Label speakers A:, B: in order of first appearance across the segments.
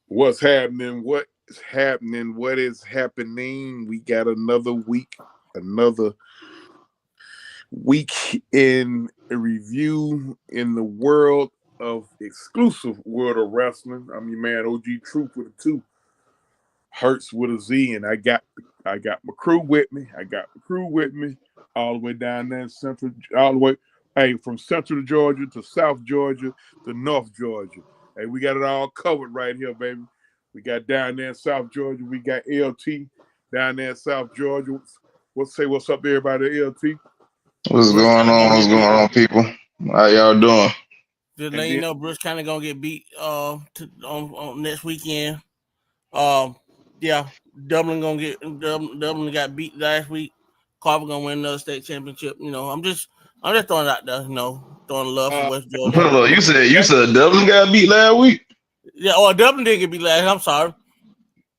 A: What's happening? What is happening? What is happening? We got another week in a review in the world of exclusive world of wrestling. I'm your man OG Truth with a two, Hurts with a Z, and I got my crew with me. I got my crew with me all the way down there in central, all the way, hey, from central Georgia to South Georgia to North Georgia. Hey, we got it all covered right here, baby. We got down there in South Georgia. We got LT down there in South Georgia. What's up, everybody? LT.
B: What's
C: Bruce
B: going
C: kind of
B: on?
C: gonna
B: What's
C: get
B: going
C: beat.
B: on, people? How y'all doing?
C: Just
A: And
C: letting you
A: then
C: know, Bruce kind of gonna get beat. On next weekend. Yeah, Dublin got beat last week. Carver gonna win another state championship. I'm just throwing it out there. Throwing love for
A: uh,
C: West Georgia.
B: Hold on, you
A: that
B: said Dublin got beat last week.
C: Yeah, or Dublin didn't get beat last. I'm sorry,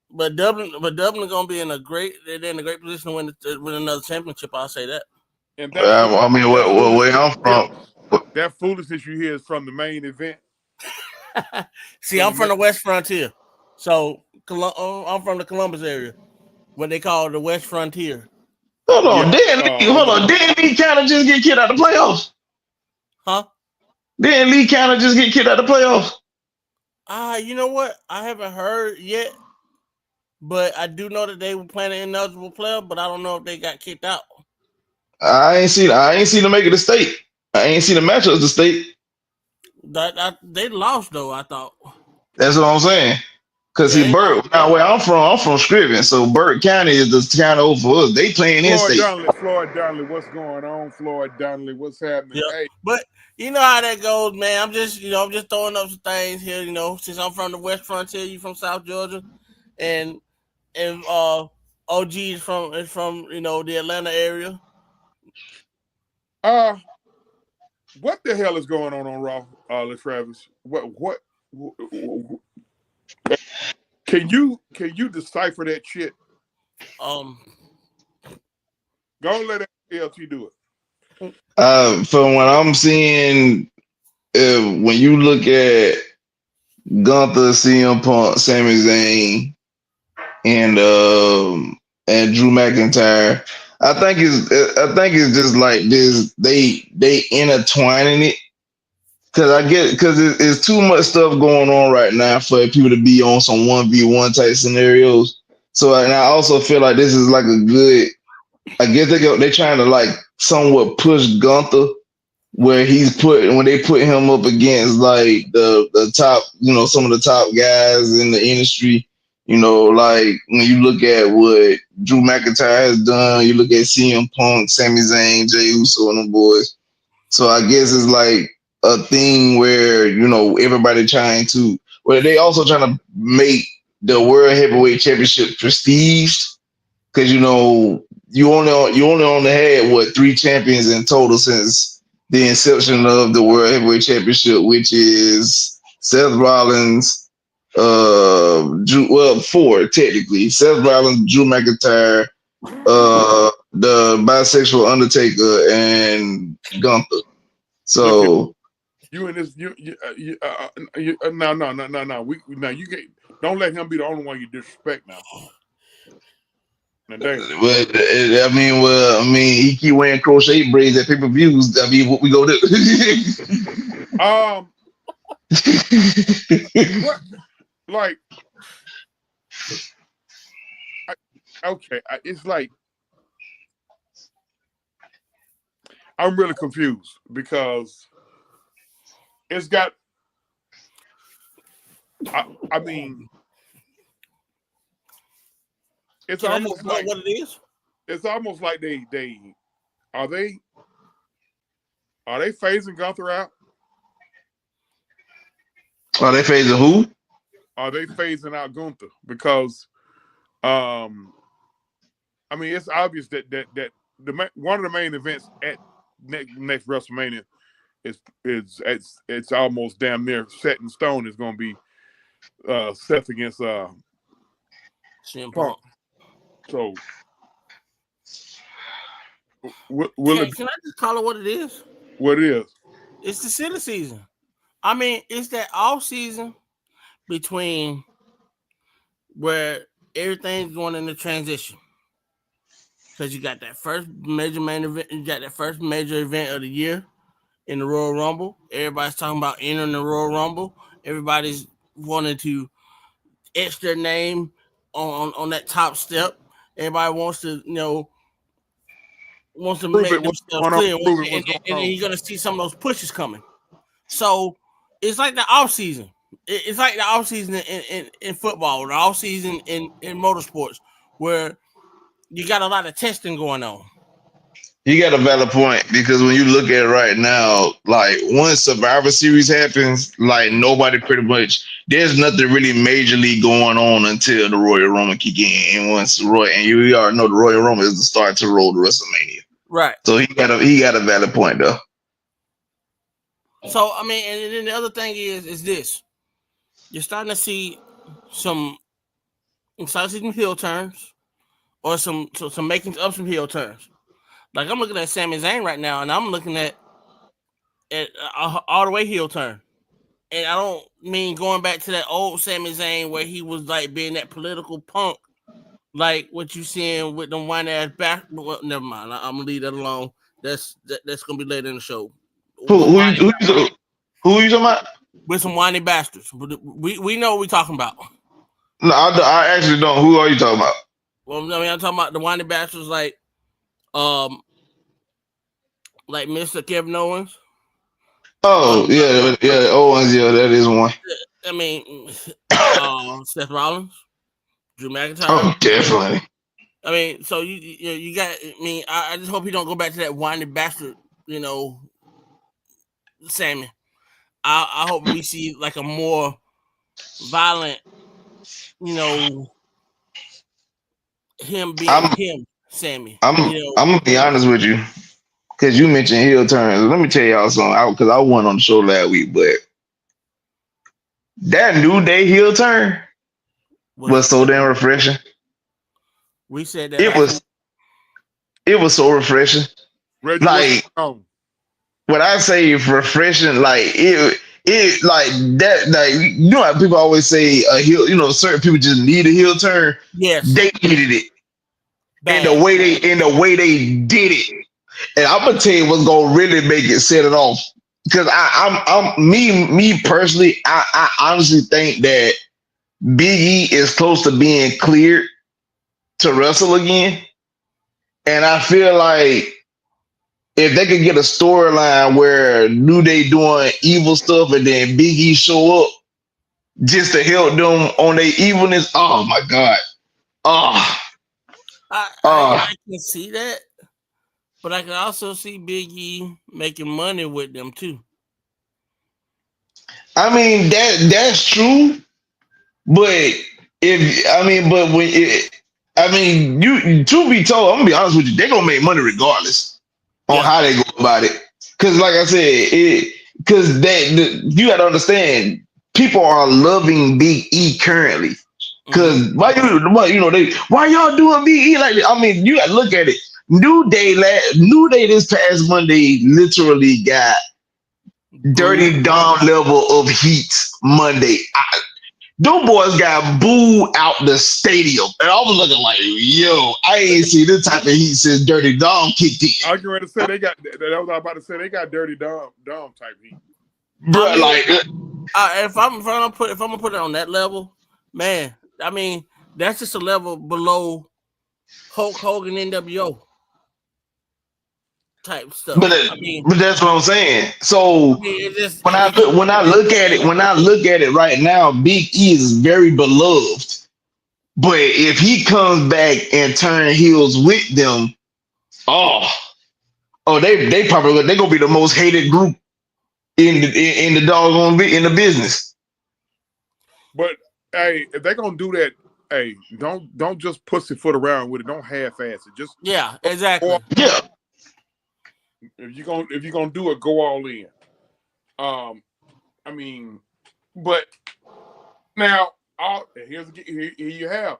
C: but Dublin gonna be in a great. They're in a great position to win another championship. I'll say that.
A: and that fool
B: I mean,
A: that
B: where
A: foolishness
B: I'm
A: you hear,
B: from,
A: that foolishness you hear is from the main event.
C: See,
A: From
C: I'm
A: the main,
C: from the West Frontier, so I'm from the Columbus area, what they call the West Frontier.
B: hold
A: yeah.
B: on, hold
A: Yeah.
B: on, didn't Lee kind of just get kicked out the playoffs?
C: Huh?
B: Didn't Lee kind of just get kicked out the playoffs?
C: You know what? I haven't heard yet, but I do know that they were playing an ineligible player, but I don't know if they got kicked out.
B: I ain't seen them make it to state. I ain't seen the matchups to state.
C: They lost though. I thought.
B: That's what I'm saying. Cause
C: Yeah,
B: see,
C: they lost.
B: Burt, now where I'm from Scriven, so Burt County is the county over us. They playing in state.
A: Floyd Donnelly, what's going on? Floyd Donnelly, what's happening?
C: Yeah,
A: Hey,
C: but you know how that goes, man. I'm just throwing up some things here. Since I'm from the West Frontier, you from South Georgia, and OG is from the Atlanta area.
A: uh, what the hell is going on Raw, Travis? What can you decipher that shit?
C: Um,
A: Go and let LT do
B: From what I'm seeing, when you look at Gunther, CM Punk, Sami Zayn, and Drew McIntyre. I think it's just like this. They intertwining it because it's too much stuff going on right now for people to be on some 1v1 type scenarios. So and I also feel like this is like a good. I guess they're trying to like somewhat push Gunther where he's put when they put him up against like the top, some of the top guys in the industry. Like when you look at what Drew McIntyre has done, you look at CM Punk, Sami Zayn, Jey Uso, and them boys. So I guess it's like a thing where everybody trying to. Well, they also trying to make the World Heavyweight Championship prestige because you only had what three champions in total since the inception of the World Heavyweight Championship, which is Seth Rollins, four technically: Seth Rollins, Drew McIntyre, the bisexual Undertaker, and Gunther.
A: it. Look,
B: So
A: you and this no. Now you get don't let him be the only one you disrespect now. Now damn.
B: but he keep wearing crochet braids at pay-per-views. I mean, what we go do?
A: Um, what like I, okay, it's like I'm really confused because it's got. I mean, it's
C: Can I just
A: almost
C: know
A: like
C: what it is?
A: they are they are they phasing Gunther out?
B: Are they phasing who?
A: Are they phasing out Gunther? Because um, I mean, it's obvious that one of the main events at next WrestleMania it's almost damn near set in stone. Is going to be Seth against
C: CM
A: Punk.
C: Punk.
A: So will
C: Can
A: it be
C: can I just call it what it is?
A: what it is?
C: It's the silly season. I mean, it's that off season between where everything's going into transition. Because you got that first major main event, you got that first major event of the year in the Royal Rumble. Everybody's talking about entering the Royal Rumble. Everybody's wanting to etch their name on that top step. Everybody wants to, wants to
A: Prove
C: make
A: it. What's
C: themselves
A: going on?
C: clear,
A: Prove it.
C: and,
A: What's going
C: and
A: on?
C: you're gonna see some of those pushes coming. So it's like the off season. It's like the off season in football, the off season in motorsports, where you got a lot of testing going on.
B: You got a valid point because when you look at it right now, like once Survivor Series happens, like nobody pretty much there's nothing really majorly going on until the Royal Rumble kick in. And once Roy and you already know the Royal Rumble is the start to roll to WrestleMania.
C: Right.
B: So he got a valid point though.
C: So I mean, and then the other thing is this: you're starting to see some, some heel turns, or some makings of some heel turns. Like I'm looking at Sami Zayn right now, and I'm looking at all the way heel turn. And I don't mean going back to that old Sami Zayn where he was like being that political punk, like what you seeing with them white ass back. Well, never mind. I'm gonna leave that alone. That's gonna be later in the show.
B: Who
C: Them
B: who
C: whiny,
B: you, who you talking about?
C: with some whiny bastards. We know what we're talking about.
B: No, I actually don't. Who are you talking about?
C: Well, I mean, I'm talking about the whiny bastards um like Mr. Kevin Owens.
B: Oh yeah. Owens, yeah, that is one.
C: I mean, Seth Rollins, Drew McIntyre.
B: Oh, definitely.
C: I mean, so you got. I mean, I just hope you don't go back to that whiny bastard. Sammy. I hope we see like a more violent. You know, him being
B: I'm
C: him, Sammy.
B: I'm I'm gonna be honest with you because you mentioned heel turns. Let me tell y'all something. Because I went on the show last week, but that New Day heel turn
C: Was
B: was so damn refreshing.
C: we said that
B: It
C: last week?
B: was it was so refreshing.
A: Reggie, what's
B: Like
A: going on?
B: when I say refreshing, like it like that. Like you know how people always say a heel. You know, certain people just need a heel turn.
C: Yes,
B: They needed it, and
C: bad.
B: the way they did it. And I'm gonna tell you what's gonna really make it set it off. Because I'm me personally, I honestly think that Big E is close to being cleared to wrestle again. And I feel like if they could get a storyline where New Day doing evil stuff and then Big E show up just to help them on their evilness, oh my god. Oh,
C: I can see that, but I can also see Big E making money with them too.
B: I mean that's true, but but when you to be told, I'm gonna be honest with you, they're gonna make money regardless on
C: Yeah.
B: how they go about it. Cause like I said, you gotta understand, people are loving Big E currently.
C: Mm-hmm.
B: Cause why y'all doing Big E like that? I mean, you gotta look at it. New Day this past Monday literally got
C: Boo.
B: Dirty Dom level of heat Monday. Them boys got booed out the stadium. And I was looking like, yo, I ain't seen this type of heat since Dirty Dom kicked in.
A: I was going to say they got. That was what I was about to say. They got dirty dumb type heat.
C: I
B: Bruh,
C: mean,
B: like,
C: if I'm gonna put it on that level, man, I mean that's just a level below Hulk Hogan NWO type stuff.
B: but that's what I'm saying. So
C: It's just
B: when
C: it's just
B: I look at it, right now, Big E is very beloved. But if he comes back and turn heels with them, oh, they probably they gonna be the most hated group in the doggone in the business.
A: But hey, if they gonna do that, hey, don't just pussyfoot around with it. Don't half-ass it. Just
C: yeah,
A: go
C: exactly.
A: all,
B: Yeah,
A: if you're gonna do it, go all in. Um, I mean, but now here you have.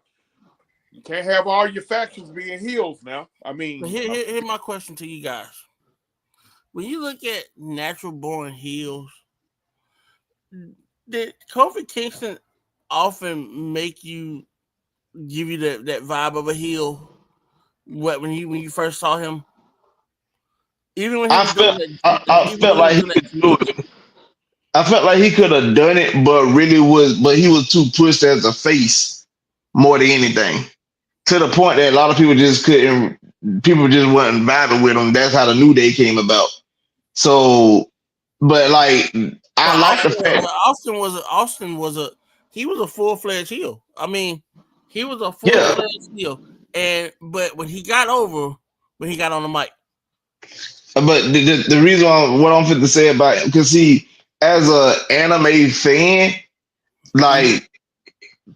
A: You can't have all your factions being heels now. I
C: But
A: mean,
C: here's my question to you guys: when you look at natural born heels, did Kofi Kingston often make you give you that vibe of a heel. What when you first saw him, even when he
B: I
C: was doing
B: felt
C: that,
B: I
C: even
B: felt
C: when he was
B: like
C: doing
B: he
C: that
B: could do
C: judo.
B: it. I felt like he could have done it, but he was too pushed as a face more than anything. To the point that a lot of people just couldn't, people just wasn't vibing with him. That's how the New Day came about. So, but like,
C: But
B: I like the fact,
C: Austin was a he was a full fledged heel. I mean, he was a full
B: yeah.
C: fledged heel, and but when he got over, when he got on the mic,
B: But the reason why, what I'm fit to say about, because see, as a anime fan,
C: mm-hmm.
B: like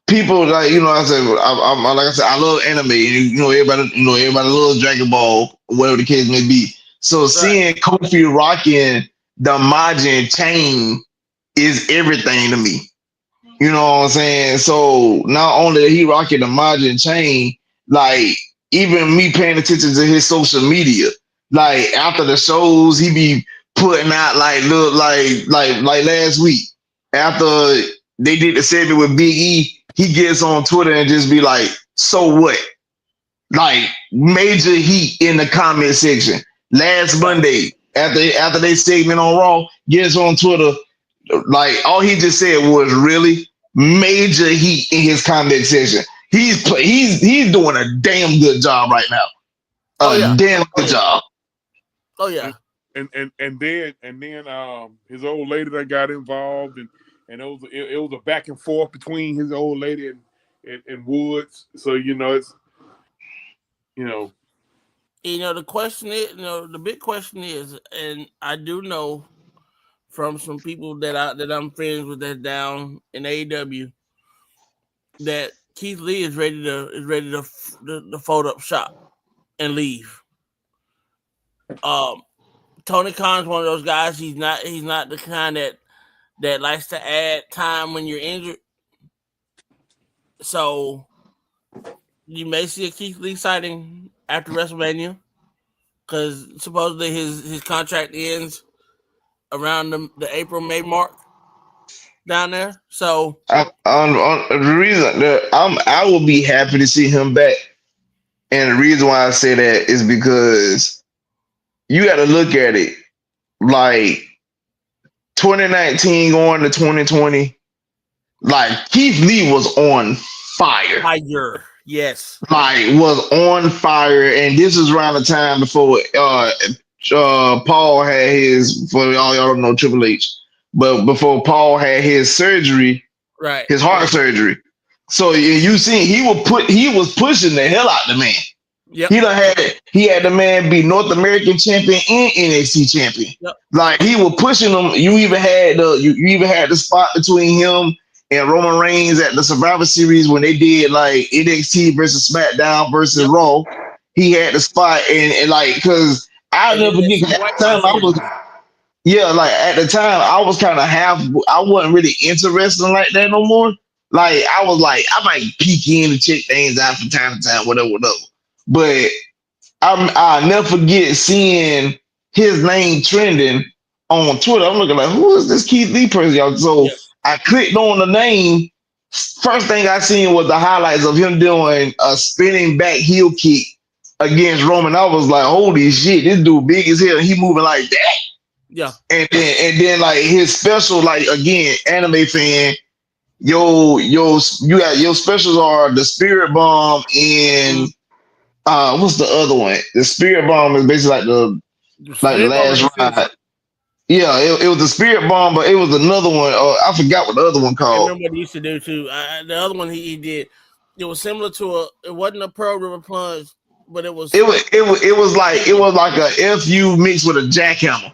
B: people like I said, like I said, I love anime, and everybody loves Dragon Ball, whatever the case may be. So
C: Right?
B: seeing Kofi rocking the Majin chain is everything to me. You know what I'm saying? So not only that he rocking the Majin chain, like even me paying attention to his social media, like after the shows, he be putting out like look like last week after they did the segment with Big E, he gets on Twitter and just be like, "So what?" Like major heat in the comment section. Last
C: Right.
B: Monday, after they segment on Raw, gets on Twitter, like all he just said was really major heat in his comment section. He's doing a damn good job right now.
C: Oh
B: A
C: yeah.
B: damn
C: Oh
B: good
C: yeah.
B: job.
C: Oh yeah.
A: And then his old lady that got involved, and it was a back and forth between his old lady and Woods. So you know
C: The question is, the big question is, and I do know from some people that I'm friends with that down in AEW that Keith Lee is ready to fold up shop and leave. Um, Tony Khan's one of those guys. He's not the kind that likes to add time when you're injured. So you may see a Keith Lee sighting after WrestleMania because supposedly his contract ends around the April May mark down there. So
B: On the reason that I will be happy to see him back, and the reason why I say that is because you got to look at it like 2019 going to 2020. Like Keith Lee was on fire.
C: Tiger, yes,
B: Like was on fire, and this is around the time before Paul had his, for y'all don't know Triple H, but before Paul had his surgery,
C: right,
B: his heart surgery. So you see, he was pushing the hell out the man.
C: yep,
B: He had the man be North American champion and NXT champion.
C: yep,
B: Like he was pushing him. You even had the spot between him and Roman Reigns at the Survivor Series when they did like NXT versus SmackDown versus
C: yep.
B: Raw. He had the spot, and like because I'll
C: And then
B: never
C: that
B: forget, 'cause
C: Bray
B: at
C: White
B: the time I was,
C: surgery.
B: yeah, like at the time I was kind of I wasn't really into wrestling like that no more. Like I was like I might peek in and check things out from time to time, whatever. But I'll never forget seeing his name trending on Twitter. I'm looking like, who is this Keith Lee person, y'all? So
C: Yes,
B: I clicked on the name. First thing I seen was the highlights of him doing a spinning back heel kick against Roman. I was like, holy shit, this dude big as hell. He moving like that.
C: yeah,
B: And then like his special, like again, anime fan, you got your specials are the spirit bomb and
C: mm.
B: what's the other one? The Spirit Bomb is basically
C: The
B: like the
C: Spirit Bomb is
B: last
C: his
B: ride.
C: finisher.
B: Yeah, it was the Spirit Bomb, but it was another one. I forgot what the other one
C: I can't
B: called.
C: remember what he used to do too. The other one he did, it was similar to it wasn't a Pearl River plunge, but it was
B: It was like a FU mixed with a jackhammer.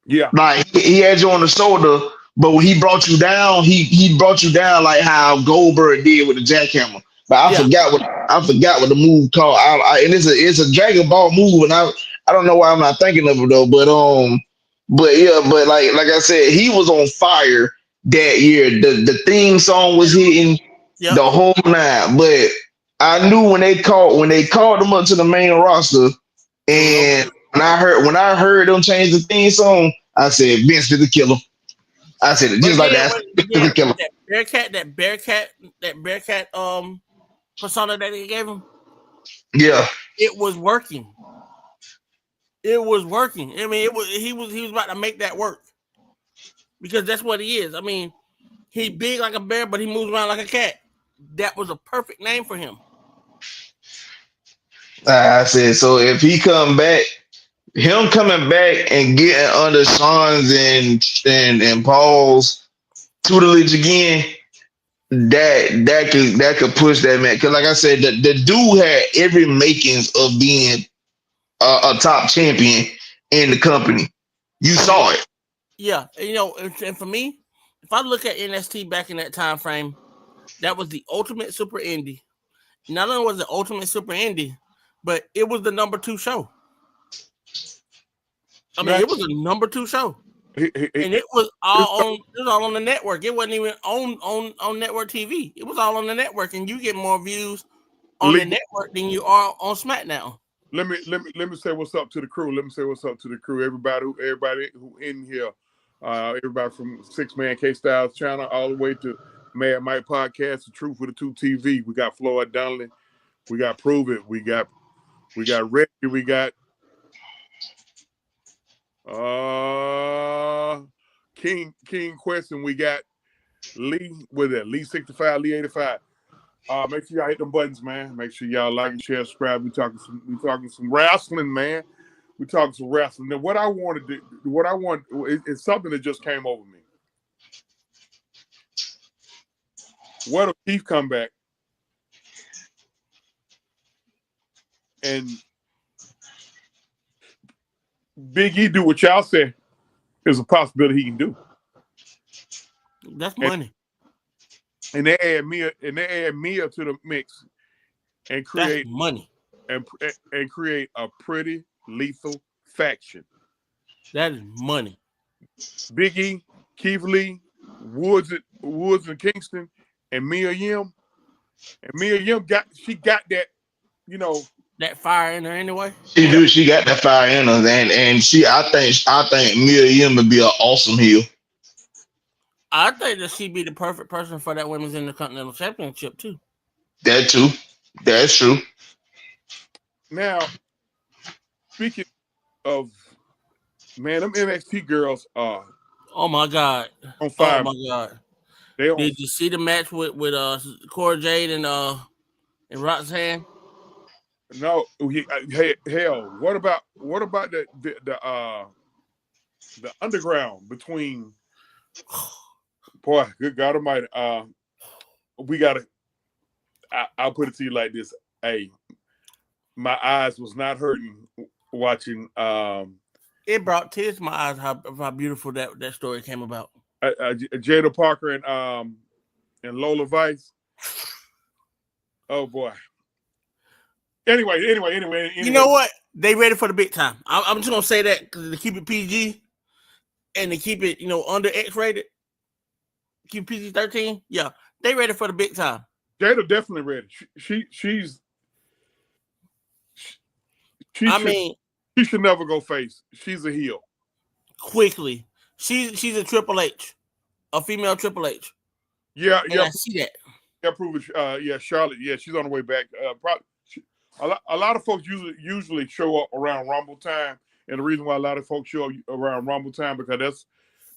A: yeah.
B: Like he had you on the shoulder, but when he brought you down, he brought you down like how Goldberg did with the jackhammer. But
C: yeah,
B: I forgot what the move called. And it's a Dragon Ball move, and I don't know why I'm not thinking of it though. But yeah, but like I said, he was on fire that year. The theme song was hitting
C: yep.
B: the whole nine. But I knew when they called him up to the main roster,
C: It was over
B: and
C: with.
B: when I heard them change the theme song, I said Vince is the killer. I said it
C: But
B: just like
C: again,
B: that. Vince is the killer.
C: that Bearcat persona that they gave him,
B: Yeah.
C: it was working. It was working. I mean, he was about to make that work because that's what he is. I mean, he big like a bear, but he moves around like a cat. That was a perfect name for him.
B: I said, so if he come back, him coming back and getting under Sean's and Paul's tutelage again, that could push that man. Because like I said, the dude had every makings of being a top champion in the company. You saw it.
C: Yeah, and for me, if I look at NXT back in that time frame, that was the ultimate super indie. Not only was it ultimate super indie, but it was the number 2 show. I mean,
A: Now,
C: it was a number 2 show, and it was all on the network. It wasn't even on network TV. It was all on the network, and you get more views on the
A: legal.
C: network than you are on SmackDown.
A: Let me say what's up to the crew. Let me say what's up to the crew. Everybody who in here, everybody from Six Man K Styles channel all the way to Mad Mike Podcast, The Truth with the Two TV. We got Floyd Donnelly, we got Prove It, we got Reggie, we got King Quest, and we got Lee with it. Lee 65, Lee 85. Make sure y'all hit them buttons, man. Make sure y'all like and share, subscribe. We talking some wrestling, man. We talking some wrestling. Now, what I want is something that just came over me. What if Keith come back and Big E do what y'all say is a possibility he can do?
C: That's money.
A: And they add Mia to the mix and create
C: That's money.
A: and create a pretty lethal faction.
C: That is money.
A: Big E, Keith Lee, Woods and Kingston, and Mia Yim. And Mia Yim got that,
C: That fire in her anyway.
B: She got that fire in her, and I think Mia Yim would be an awesome heel.
C: I think that she'd be the perfect person for that Women's Intercontinental Championship too.
B: That too. That's true.
A: Now, speaking of, man, them NXT girls are
C: Oh my god.
A: on fire.
C: Oh my god.
A: They on.
C: Did you see the match with Cora Jade and Roxanne?
A: No, hell. What about the underground between? Boy, good God Almighty. We gotta. I'll put it to you like this. Hey, my eyes was not hurting watching.
C: It brought tears to my eyes how beautiful that story came about.
A: Jada Parker and Lola Vice. Oh boy. Anyway.
C: You know what? They ready for the big time. I'm just gonna say that because to keep it PG and to keep it under X rated, keep PG-13. Yeah, they ready for the big time.
A: Jada definitely ready. She should never go face. She's a heel.
C: Quickly, she's a Triple H, a female Triple H.
A: Yeah.
C: I see that.
A: Yeah, prove it. Yeah, Charlotte. Yeah, she's on the way back. Probably. A lot of folks usually show up around Rumble time, and the reason why a lot of folks show up around Rumble time because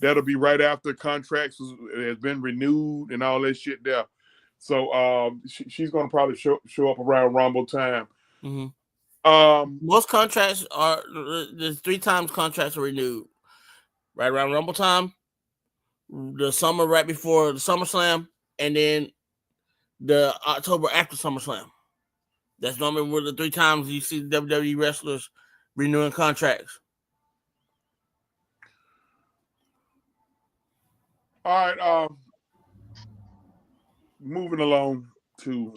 A: that'll be right after contracts has been renewed and all that shit there. So she's gonna probably show up around Rumble time.
C: Mm-hmm. Most contracts are there's 3 times contracts are renewed, right around Rumble time, the summer right before the SummerSlam, and then the October after SummerSlam. That's normally one of the 3 times you see WWE wrestlers renewing contracts.
A: All right. Moving along to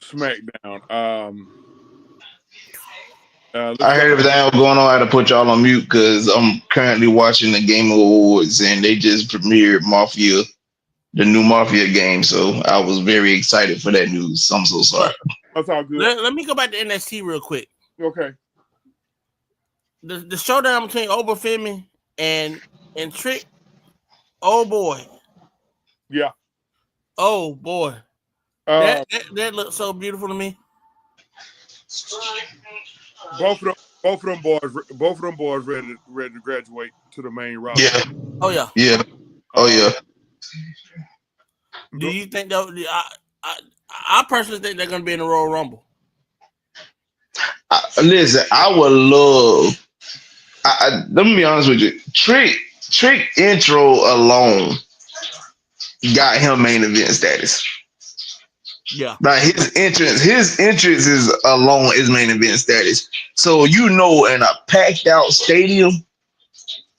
A: SmackDown.
B: I heard everything that was going on. I had to put y'all on mute because I'm currently watching the Game Awards and they just premiered Mafia, the new Mafia game. So I was very excited for that news. I'm so sorry.
A: That's all good.
C: Let me go back to NXT real quick.
A: Okay.
C: The showdown between Obafemi and Trick. Oh boy.
A: Yeah.
C: Oh boy.
A: Uh,
C: That looks so beautiful to me.
A: both of them boys ready to graduate to the main roster.
B: Yeah,
C: Oh yeah.
B: yeah, oh
A: Uh,
B: yeah.
C: Do
A: but
C: you think that? I, I personally think they're going to be in the Royal Rumble.
B: Listen, I would love. Let me be honest with you. Trick intro alone got him main event status.
C: Yeah.
B: Like his entrance is alone is main event status. So in a packed out stadium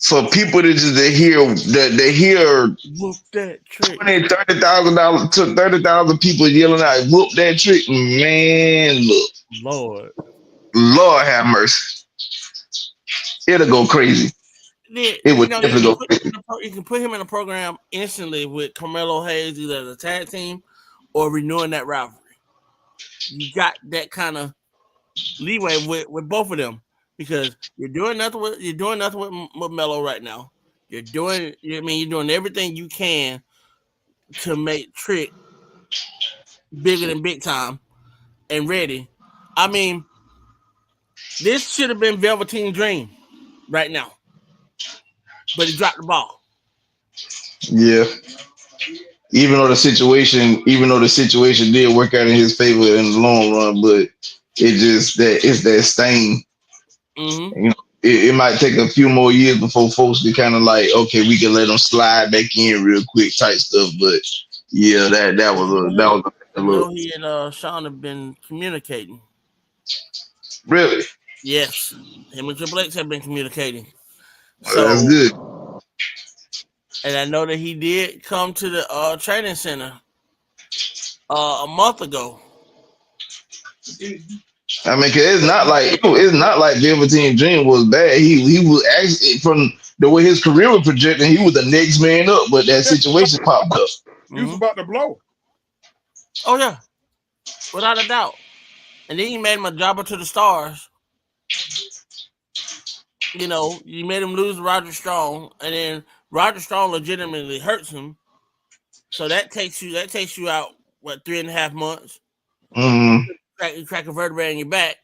B: for people to hear
C: Whoop that trick.
B: $20,000 to 30,000 people yelling out whoop that trick, man. Look,
C: Lord.
B: Lord have mercy, it'll go crazy.
C: Yeah,
B: It
C: you
B: would
C: know,
B: definitely go crazy.
C: you can put him in a program instantly with Carmelo Hayes, either as a tag team or renewing that rivalry. You got that kind of leeway with both of them because you're doing nothing with Melo right now. You're doing everything you can to make Trick bigger than big time and ready. I mean, this should have been Velveteen Dream right now, but he dropped the ball.
B: Yeah. Even though the situation did work out in his favor in the long run, but it's that stain.
C: Mm-hmm.
B: You know, it might take a few more years before folks can kind of like, okay, we can let them slide back in real quick type stuff. But yeah, that
C: But
B: was a
C: you
B: look.
C: know he and Sean have been communicating.
B: Really,
C: Yes, him and Triple H have been communicating.
B: well, that's
C: So,
B: good.
C: and I know that he did come to the training center a month ago.
B: I mean, cause it's not like Velveteen Dream was bad. He was actually from the way his career was projecting, he was the next man up, but that
A: yeah,
B: situation popped up.
A: he was
C: Mm-hmm.
A: about to blow.
C: Oh yeah, without a doubt. And then you made him a jobber to the stars. You know, you made him lose Roger Strong, and then Roger Strong legitimately hurts him. So that takes you out what 3.5 months.
B: Mm,
C: You crack a vertebrae in your back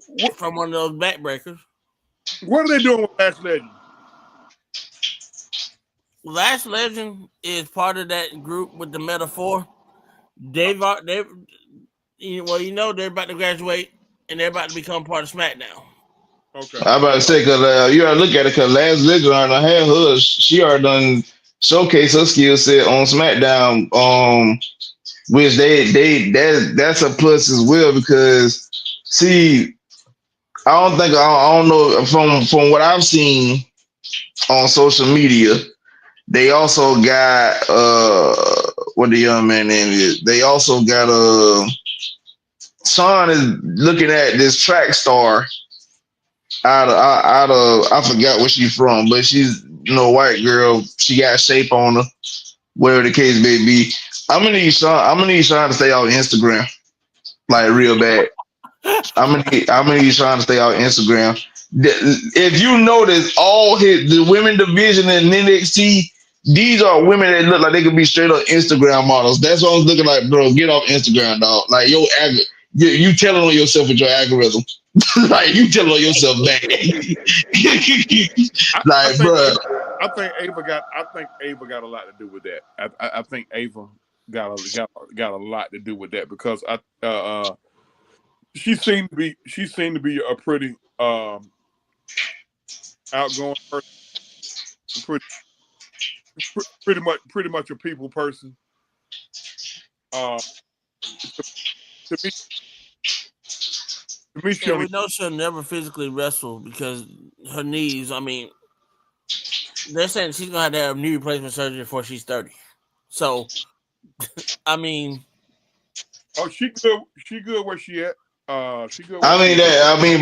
A: What,
C: from one of those back breakers.
A: what are they doing with Lash Legend?
C: Last Legend is part of that group with the metaphor. They've they're about to graduate and they're about to become part of SmackDown.
A: Okay.
B: I about to say because you gotta look at it because last Legend I had her, she already done showcase her skill set on SmackDown. Which that's a plus as well because see, I don't know from what I've seen on social media. They also got what the young man name is. They also got Sean is looking at this track star out of I forgot where she's from, but she's white girl. She got shape on her, whatever the case may be. I'm gonna need Sean to stay on Instagram like real bad. I'm gonna need Sean to stay on Instagram. If you notice, all the women division in NXT, these are women that look like they could be straight up Instagram models. That's what I was looking like, bro. Get off Instagram, dog. Like you telling on yourself with your algorithm. Like you telling on yourself, man.
A: I, I
B: Like,
A: think
B: bro.
A: I think Ava got a lot to do with that. I think Ava got a lot to do with that because she seemed to be a pretty outgoing person, pretty pretty much a people person. Uh, to me she
C: And
A: only
C: we know she'll never physically wrestle because her knees. I mean, they're saying she's gonna have to have knee replacement surgery before she's 30. So, I mean,
A: she good where she at. She good where she at.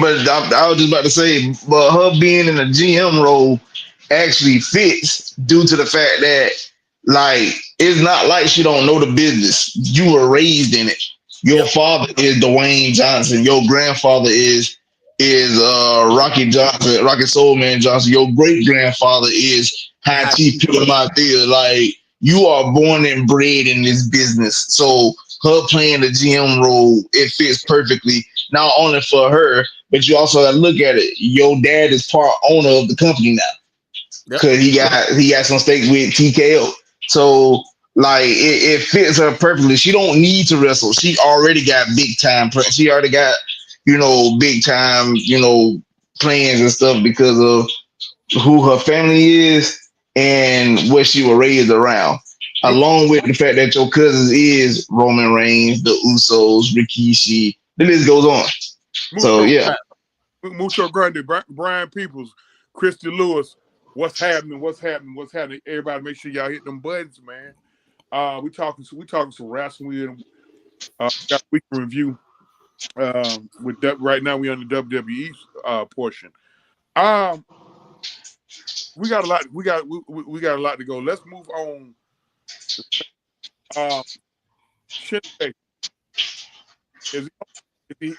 B: But I was just about to say, but her being in a GM role actually fits due to the fact that, like, it's not like she don't know the business. You were raised in it. Your
C: yep,
B: father is Dwayne Johnson. Your grandfather is Rocky Johnson, Rocky Soulman Johnson. Your great grandfather is High
C: high
B: Chief
C: T.
B: Peter Martel. Like, you are born and bred in this business. So her playing the GM role, it fits perfectly, not only for her, but you also got to look at it. Your dad is part owner of the company now
C: Yep.
B: because he got some stake with TKO. So like it fits her perfectly. She don't need to wrestle. She already got big time. She already got big time plans and stuff because of who her family is and what she was raised around.
A: Mooch,
B: Along with the fact that your cousins is Roman Reigns, the Usos, Rikishi, the list goes on. So
A: Mucho,
B: yeah,
A: Mucho Grande, Brian Peoples, Christy Lewis. What's happening? What's happening? What's happening? Everybody, make sure y'all hit them buttons, man. We talking some wrestling. Got a week review. Right now we on the WWE portion. Um, we got a lot. We got a lot to go. Let's move on. Um, Shinsuke, is he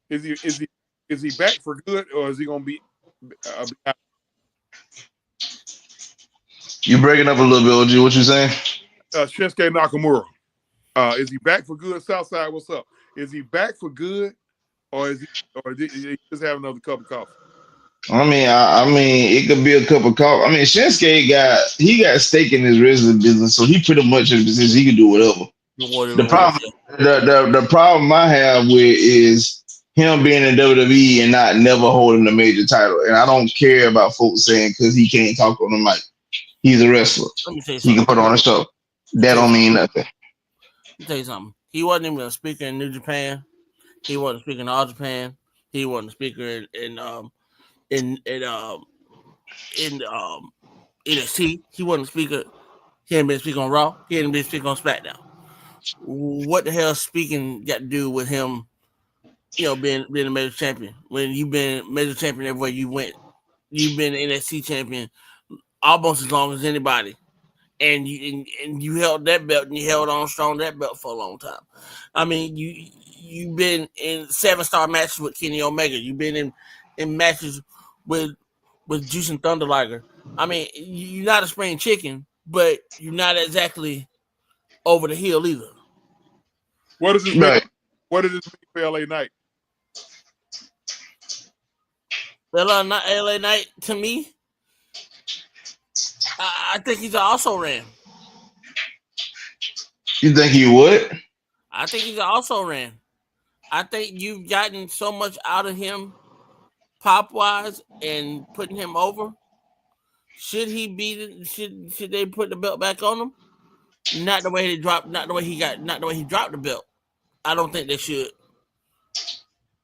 A: is he is he is he back for good, or is he gonna be out?
B: you breaking up a little bit, OG. What you saying?
A: Shinsuke Nakamura? Is he back for good? Southside, what's up? Is he back for good, or did he just have another cup of coffee?
B: I mean, it could be a cup of coffee. I mean, Shinsuke got stake in his wrestling business, so he pretty much in a position he can do whatever.
C: Whatever
B: The
C: he wants.
B: problem, the problem I have with is him being in WWE and not never holding a major title. And I don't care about folks saying because he can't talk on the mic. He's a wrestler.
C: Let me tell you
B: He can
C: something.
B: put on a show.
C: Let me
B: That
C: tell you
B: don't
C: something.
B: mean nothing.
C: Let me tell you something. He wasn't even a speaker in New Japan. He wasn't a speaker in All Japan. He wasn't a speaker in in um in NXT. He wasn't a speaker. He hadn't been speaking on Raw. He hadn't been speaking on SmackDown. What the hell speaking got to do with him? Being a major champion. When you've been major champion everywhere you went, you've been NXT champion almost as long as anybody. And you held that belt and you held on strong that belt for a long time. I mean, you've been in 7-star matches with Kenny Omega. You've been in matches with Juice and Thunder Liger. I mean, you're not a spring chicken, but you're not exactly over the hill either.
A: What does this mean?
B: Right.
A: What does this mean for LA Knight?
C: LA Knight to me, I think he's also ran.
B: You think he would?
C: I think he's also ran. I think you've gotten so much out of him pop wise and putting him over. Should he be? Should they put the belt back on him? Not the way he dropped. Not the way he got. Not the way he dropped the belt. I don't think they should.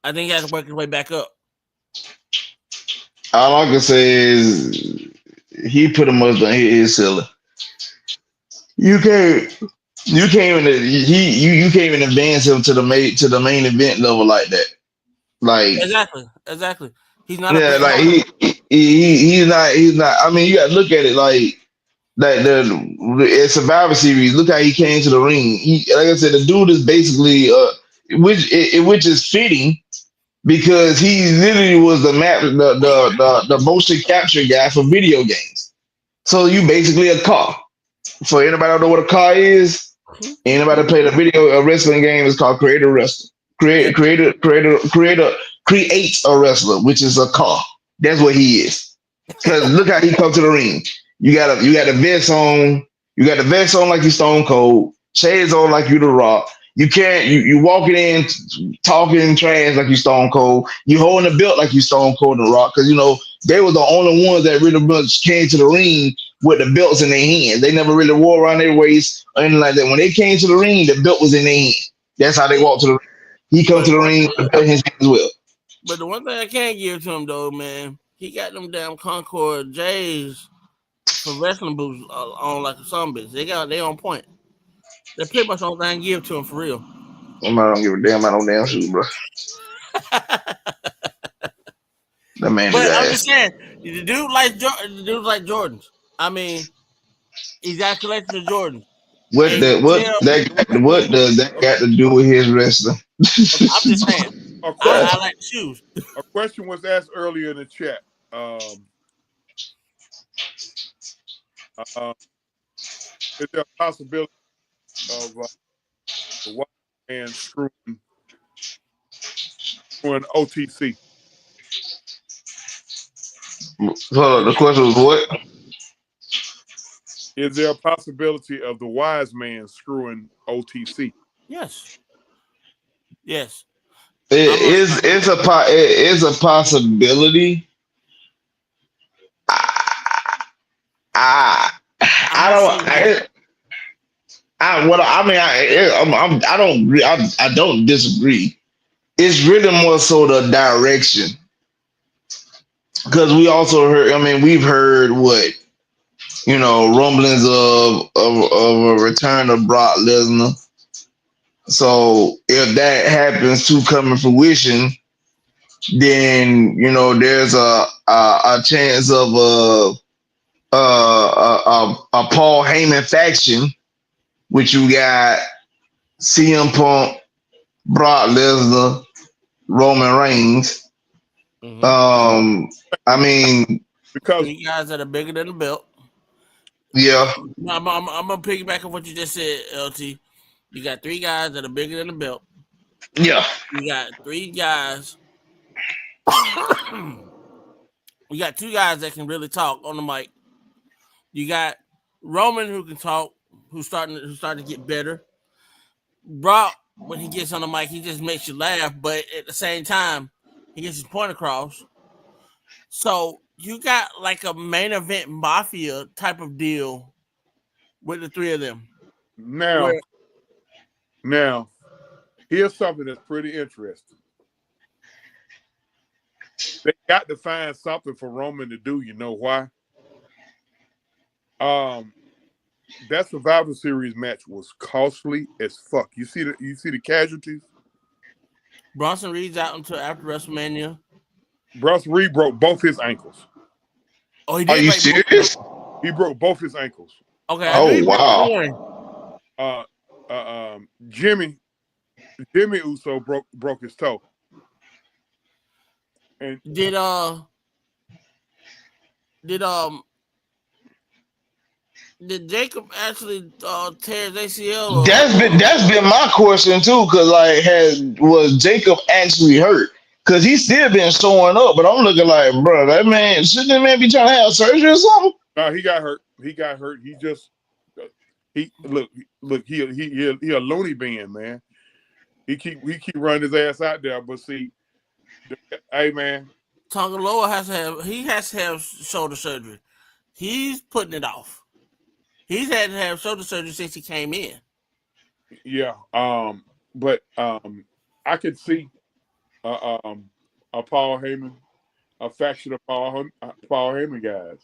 C: I think he has to work his way back up.
B: All I can say is he pretty much done hit his ceiling. You can't you can't even advance him to the main event level like that. Like
C: Exactly. He's not a
B: yeah,
C: Bret
B: like
C: Hart.
B: he's not. I mean, you got to look at it like the Survivor Series. Look how he came to the ring. Like I said, the dude is basically which is fitting because he literally was the map the motion capture guy for video games. So you basically a car. For anybody don't know what a car is, anybody play the a wrestling game is called Creator Wrestler.
C: Yeah.
B: Creates a wrestler, which is a car. That's what he is. Cause look how he comes to the ring. You got the vest on. You got the vest on like you Stone Cold. Shades on like you The Rock. You can't. You walking in talking trash like you Stone Cold. You holding the belt like you Stone Cold and The Rock. Cause they were the only ones that really much came to the ring with the belts in their hands. They never really wore around their waist or anything like that. When they came to the ring, the belt was in their hand. That's how they walked to the ring. He come
C: But
B: to the ring with the belt in his hand as well.
C: the one thing I can't give to him though, man, he got them damn Concord J's for wrestling boots on like a son bitch. They on point. They're pretty much the only thing I can give to him for real.
B: I don't give a damn about no damn shoes, bro. That man is
C: But I'm just
B: ass.
C: saying, the dude like Jordans. I mean, he's got a collection of Jordans,
B: What
C: and
B: the
C: you
B: what
C: tell.
B: what does that got to do with his wrestling?
C: I'm just saying,
A: A
C: I
A: question.
C: like the shoes.
A: A question was asked earlier in the chat. Um, uh, Is there a possibility of the white man screwing OTC?
B: So the question was what?
A: Is there a possibility of the wise man screwing OTC?
C: Yes. Yes.
B: It
C: I'm a,
B: is it is a possibility. I
C: I'm
B: I
C: gonna say
B: don't
C: this.
B: I what I mean I don't I don't disagree. It's really more so the direction because we also heard. I mean, we've heard what rumblings of a return of Brock Lesnar. So if that happens to come in fruition, then there's a chance of a Paul Heyman faction, which you got CM Punk, Brock Lesnar, Roman Reigns.
C: Mm-hmm.
B: Um, I mean,
A: Because
C: Three guys that are bigger than the belt.
B: yeah,
C: I'm gonna piggyback on what you just said, LT. You got three guys that are bigger than the belt.
B: yeah,
C: You got three guys. You got two guys that can really talk on the mic. You got Roman who can talk, who's starting to get better. Brock, when he gets on the mic, he just makes you laugh, but at the same time, he gets his point across. So you got like a main event mafia type of deal with the three of them.
A: now,
C: Where
A: now, here's something that's pretty interesting. They got to find something for Roman to do. You know why? Um, that Survivor Series match was costly as fuck. You see the casualties.
C: Bronson Reed's out until after WrestleMania.
A: Bruce Reed broke both his ankles.
C: Oh, he
B: are
C: did
B: you
C: break both.
B: serious?
A: He broke both his ankles.
C: Okay, I knew
A: Um,
C: he
B: Oh
C: broke
B: wow.
C: one.
A: uh, Jimmy Uso broke his toe, and
C: Did did did Jacob actually tear his ACL
B: That's been my question too, cause like was Jacob actually hurt? Cause he's still been showing up, but I'm looking like, bro, that man shouldn't that man be trying to have surgery or something?
A: he got hurt. He got hurt. He just he look he a loony bin, man. He keep running his ass out there, but see, hey man,
C: Tonga Loa has to have shoulder surgery. He's putting it off. He's had to have shoulder surgery since he came in.
A: yeah, but I could see a Paul Heyman, a faction of Paul Heyman guys.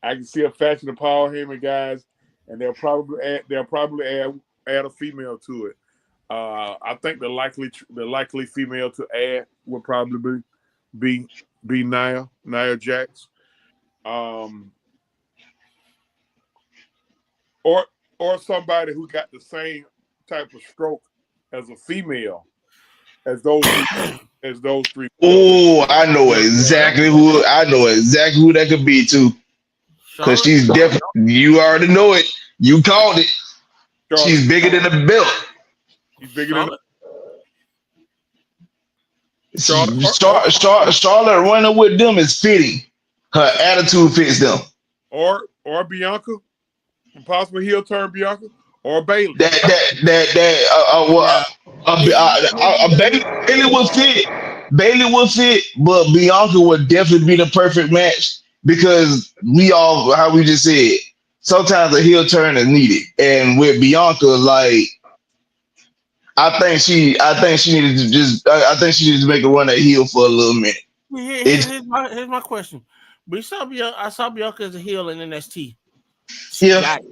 A: I can see a faction of Paul Heyman guys, and they'll probably add a female to it. I think the likely female to add would probably be Nia Jax, um, or somebody who got the same type of stroke as a female as those three females.
B: Oh, I know exactly who that could be too. Cause
C: Charlotte,
B: she's definitely you already know it. You called it.
A: Charlotte,
B: She's bigger than the belt.
A: she's bigger than
C: Charlotte,
A: Charlotte,
B: Charlotte running with them is fitting. Her attitude fits them.
A: or Bianca, possibly heel turn Bianca, or Bailey.
C: yeah,
B: Bailey would fit. Bailey would fit, but Bianca would definitely be the perfect match because we all, how we just said, sometimes a heel turn is needed, and with Bianca, like I think she needed to I think she needed to make a run at heel for a little minute. It,
C: here's my question. I saw Bianca as a heel in NXT. She
B: yeah,
C: got it.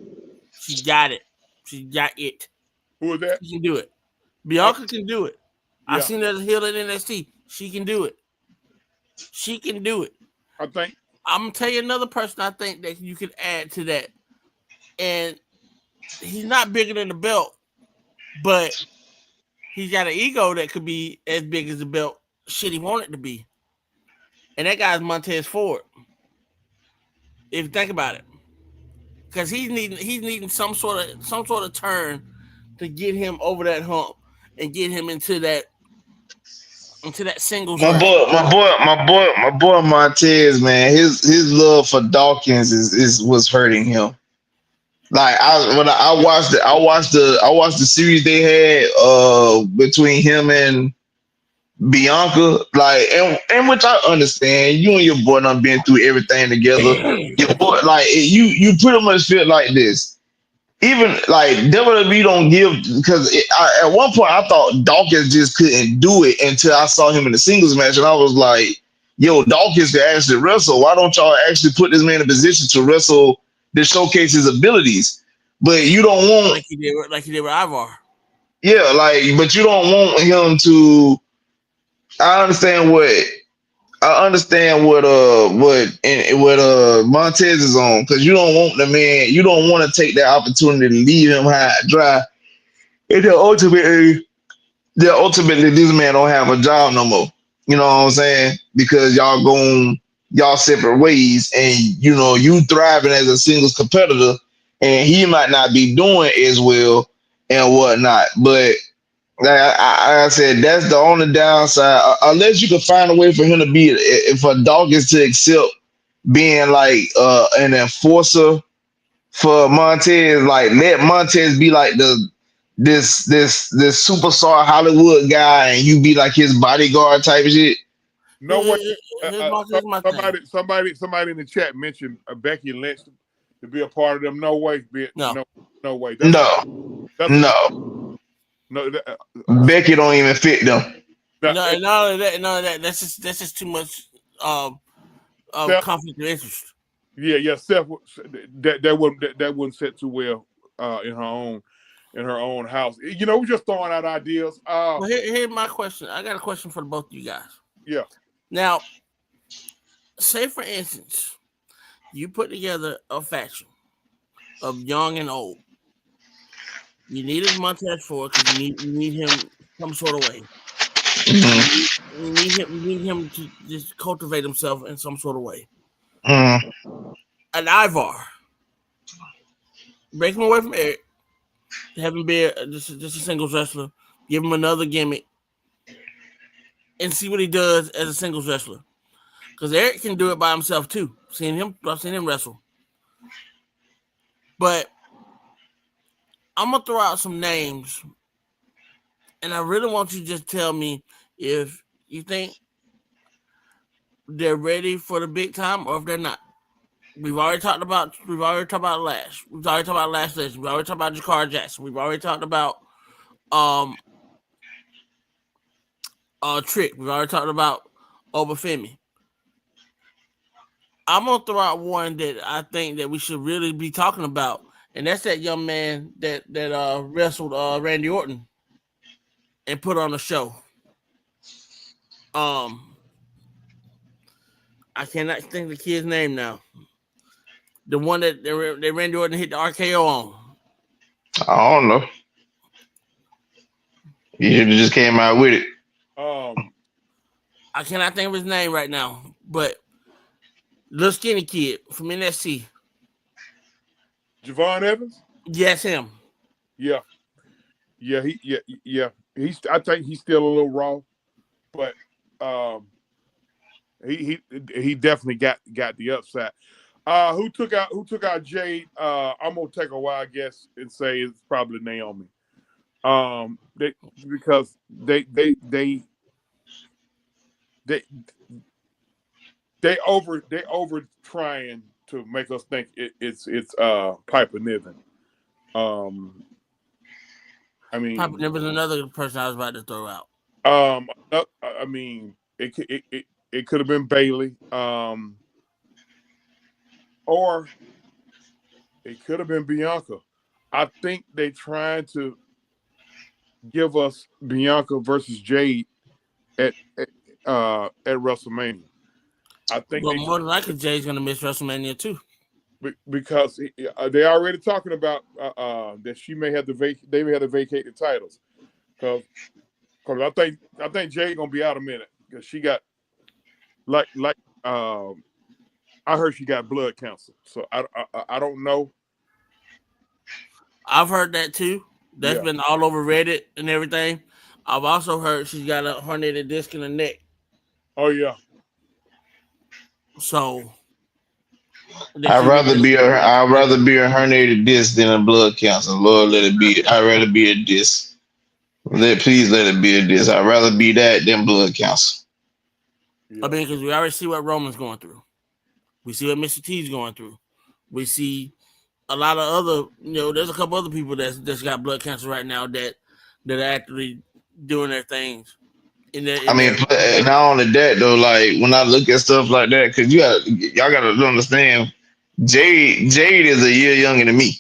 C: She got it. She got it.
A: Who is that?
C: She can do it.
A: Oh,
C: Bianca can do it. I
A: yeah,
C: seen her as a heel in NXT. She can do it. She can do it.
A: I think
C: I'm gonna tell you another person I think that you could add to that, and he's not bigger than the belt, but he's got an ego that could be as big as the belt. Shit, he want it to be, and that guy's Montez Ford. If you think about it, because he's needing some sort of turn to get him over that hump and get him into that singles
B: My
C: realm.
B: boy, my boy Montez, man, his love for Dawkins is what's hurting him. Like I watched the series they had between him and Bianca, like, and which I understand. You and your boy done been through everything together. Your boy, like, you pretty much feel like this. Even like WWE don't give, because at one point I thought Dawkins just couldn't do it until I saw him in the singles match, and I was like, "Yo, Dawkins can actually wrestle. Why don't y'all actually put this man in a position to wrestle to showcase his abilities?" But you don't want,
C: Like he did with Ivar.
B: yeah, like, but you don't want him to. I understand what what Montez is on, because you don't want the man, you don't want to take that opportunity to leave him high and dry, and then ultimately this man don't have a job no more. You know what I'm saying? Because y'all separate ways, and you thriving as a singles competitor, and he might not be doing as well and whatnot. But like I said, that's the only downside. Unless you can find a way for him to be, for Dawkins to accept being like an enforcer for Montez, like let Montez be like this superstar Hollywood guy, and you be like his bodyguard type of shit.
A: No way.
C: Here's my thing.
A: Somebody in the chat mentioned Becky Lynch to be a part of them. No way,
C: No,
A: no way. That's a
B: No,
A: no.
B: Becky don't even fit them.
C: no,
A: That,
C: and none of that. That's just too much
A: Seth,
C: conflict of interest.
A: yeah. Seth, that wouldn't set too well in her own house. We're just throwing out ideas.
C: Well, here's my question. I got a question for both of you guys.
A: Yeah.
C: Now, say for instance, you put together a faction of young and old. You needed Montez Ford because you need him some sort of way. You
B: Mm-hmm.
C: need, you need him to just cultivate himself in some sort of way.
B: Mm-hmm.
C: An Ivar, break him away from Eric, have him be just a singles wrestler, give him another gimmick, and see what he does as a singles wrestler. Because Eric can do it by himself too. I've seen him wrestle. But I'm gonna throw out some names, and I really want you to just tell me if you think they're ready for the big time or if they're not. We've already talked about Lash. We've already talked about Lash Legend. We've already talked about Jakar Jackson. We've already talked about um Trick. We've already talked about Obafemi. I'm gonna throw out one that I think that we should really be talking about, and that's that young man that wrestled Randy Orton and put on a show. Um, I cannot think of the kid's name now. The one that Randy Orton hit the RKO on.
B: I don't know. You should have just came out with it.
A: Um.
C: I cannot think of his name right now, but little skinny kid from NSC.
A: Javon Evans.
C: Yes, him.
A: Yeah. Yeah. Yeah. I think he's still a little raw, but um, he definitely got the upside. Who took out Jade? I'm gonna take a while guess and say it's probably Naomi. They because they they over trying to make us think it's Piper Niven. Um, I
C: Papa,
A: mean,
C: there was another person I was about to throw out.
A: I mean it could have been Bailey. Or it could have been Bianca. I think they trying to give us Bianca versus Jade at WrestleMania. I think
C: But more than likely, Jay's gonna miss WrestleMania too.
A: because they already talking about that she may have to they may have to vacate the titles because I think Jade gonna be out a minute because she got like I heard she got blood cancer, so I don't know.
C: I've heard that too. That's
A: Yeah.
C: been all over Reddit and everything. I've also heard she's got a herniated disc in the neck.
A: Oh yeah.
C: So that she really
B: I'd rather be a herniated disc than a blood cancer. Lord, let it be. I'd rather be a disc. Please let it be a disc. I'd rather be that than blood cancer.
C: I
A: Yeah.
C: mean, because we already see what Roman's going through. We see what Mr. T's going through. We see a lot of other, there's a couple other people that's got blood cancer right now that are actually doing their things in their
B: I
C: in
B: mean,
C: their
B: not only that though. Like when I look at stuff like that, because y'all gotta understand, Jade is a year younger than me.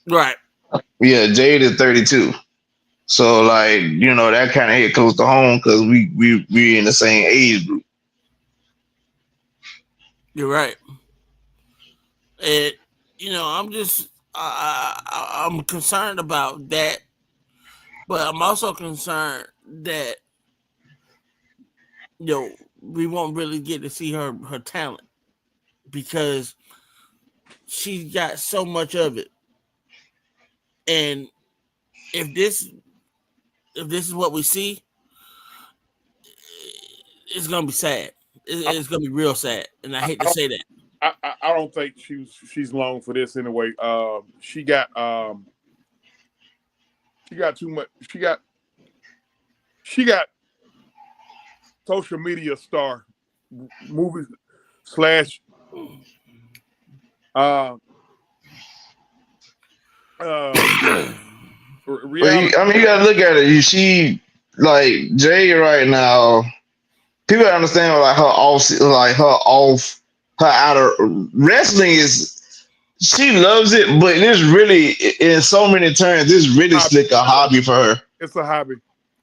C: right.
B: Yeah, Jade is 32. So like that kind of hit close to home because we in the same age group.
C: You're right. And I'm just I'm concerned about that, but I'm also concerned that we won't really get to see her talent because she's got so much of it. And if this if this is what we see, it's gonna be sad.
A: I,
C: It's gonna be real sad, and I
A: I,
C: hate
A: I
C: to
A: don't
C: say that.
A: I don't think she's long for this anyway. She got too much. She got social media star movies slash uh uh
B: But
A: reality.
B: you gotta look at it. She like Jay right now. People understand her outer wrestling is. She loves it, but this really, in so many terms, this really
A: Hobby.
B: slick a hobby for her.
A: It's a hobby.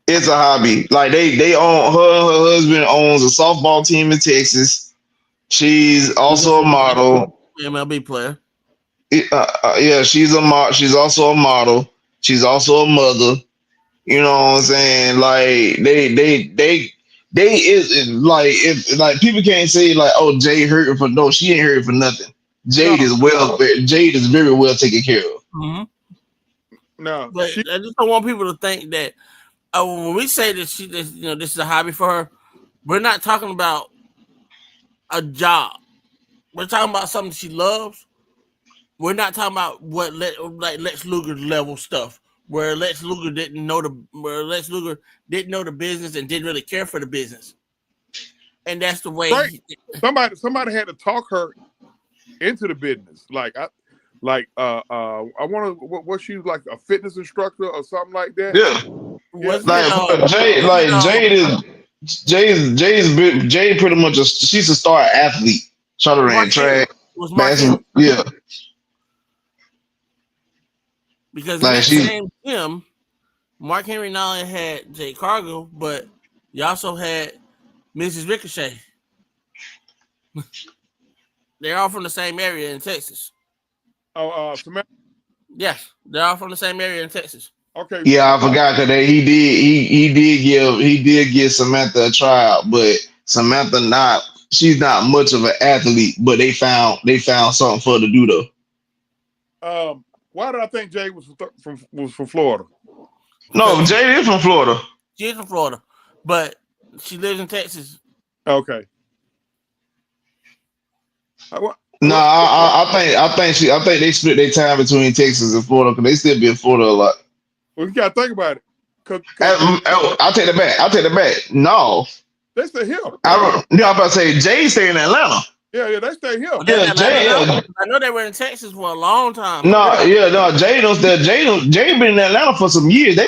B: It's a hobby. Like they own her husband owns a softball team in Texas. She's also a model.
C: MLB player.
B: Yeah, she's also a model. She's also a mother. You know what I'm saying? Like they is like if like people can't say like, oh, Jade hurt her for no, she ain't hurt for nothing.
A: No,
B: Jade is very well taken care of.
C: Mm-hmm.
A: no.
C: But I just don't want people to think that when we say that this is a hobby for her, we're not talking about a job. We're talking about something she loves. We're not talking about like Lex Luger level stuff, where Lex Luger didn't know the business and didn't really care for the business, and that's the way.
A: Right. Somebody had to talk her into the business. I want to. What she was like a fitness instructor or something like that.
B: Yeah.
A: Yeah.
C: Wasn't it?
B: Like Jade,
C: Wasn't it?
B: Jade pretty much she's a star athlete. Shot ran
C: Mark Henry.
B: track,
C: It was Mark Henry
B: basketball. Yeah,
C: because in
B: like
C: that
B: she.
C: same gym, Mark Henry not only had Jay Cargill, but you also had Mrs. Ricochet. They're all from the same area in Texas.
A: Oh, Samantha.
C: Yes, they're all from the same area in Texas.
A: Okay.
B: Yeah, I forgot that he did give Samantha a tryout, but Samantha she's not much of an athlete, but they found something for her to do though.
A: Why did I think Jay was from Florida?
B: No,
C: Because
B: Jade is from Florida.
C: she's from Florida, but she lives in Texas.
A: Okay.
B: No,
A: What,
B: I think they split their time between Texas and Florida because they still be in Florida a lot.
A: well, you gotta think about it, cause
B: I'll take that back. I'll take that back. No,
A: they stay here.
B: I'm about to say Jay stay in Atlanta.
A: Yeah, they stay here.
C: But they're in
B: Yeah,
C: Atlanta
B: Jay.
C: now.
B: Yeah.
C: I know they were in Texas for a long time.
B: No,
A: Yeah.
B: yeah, no. Jay been in Atlanta for some years. They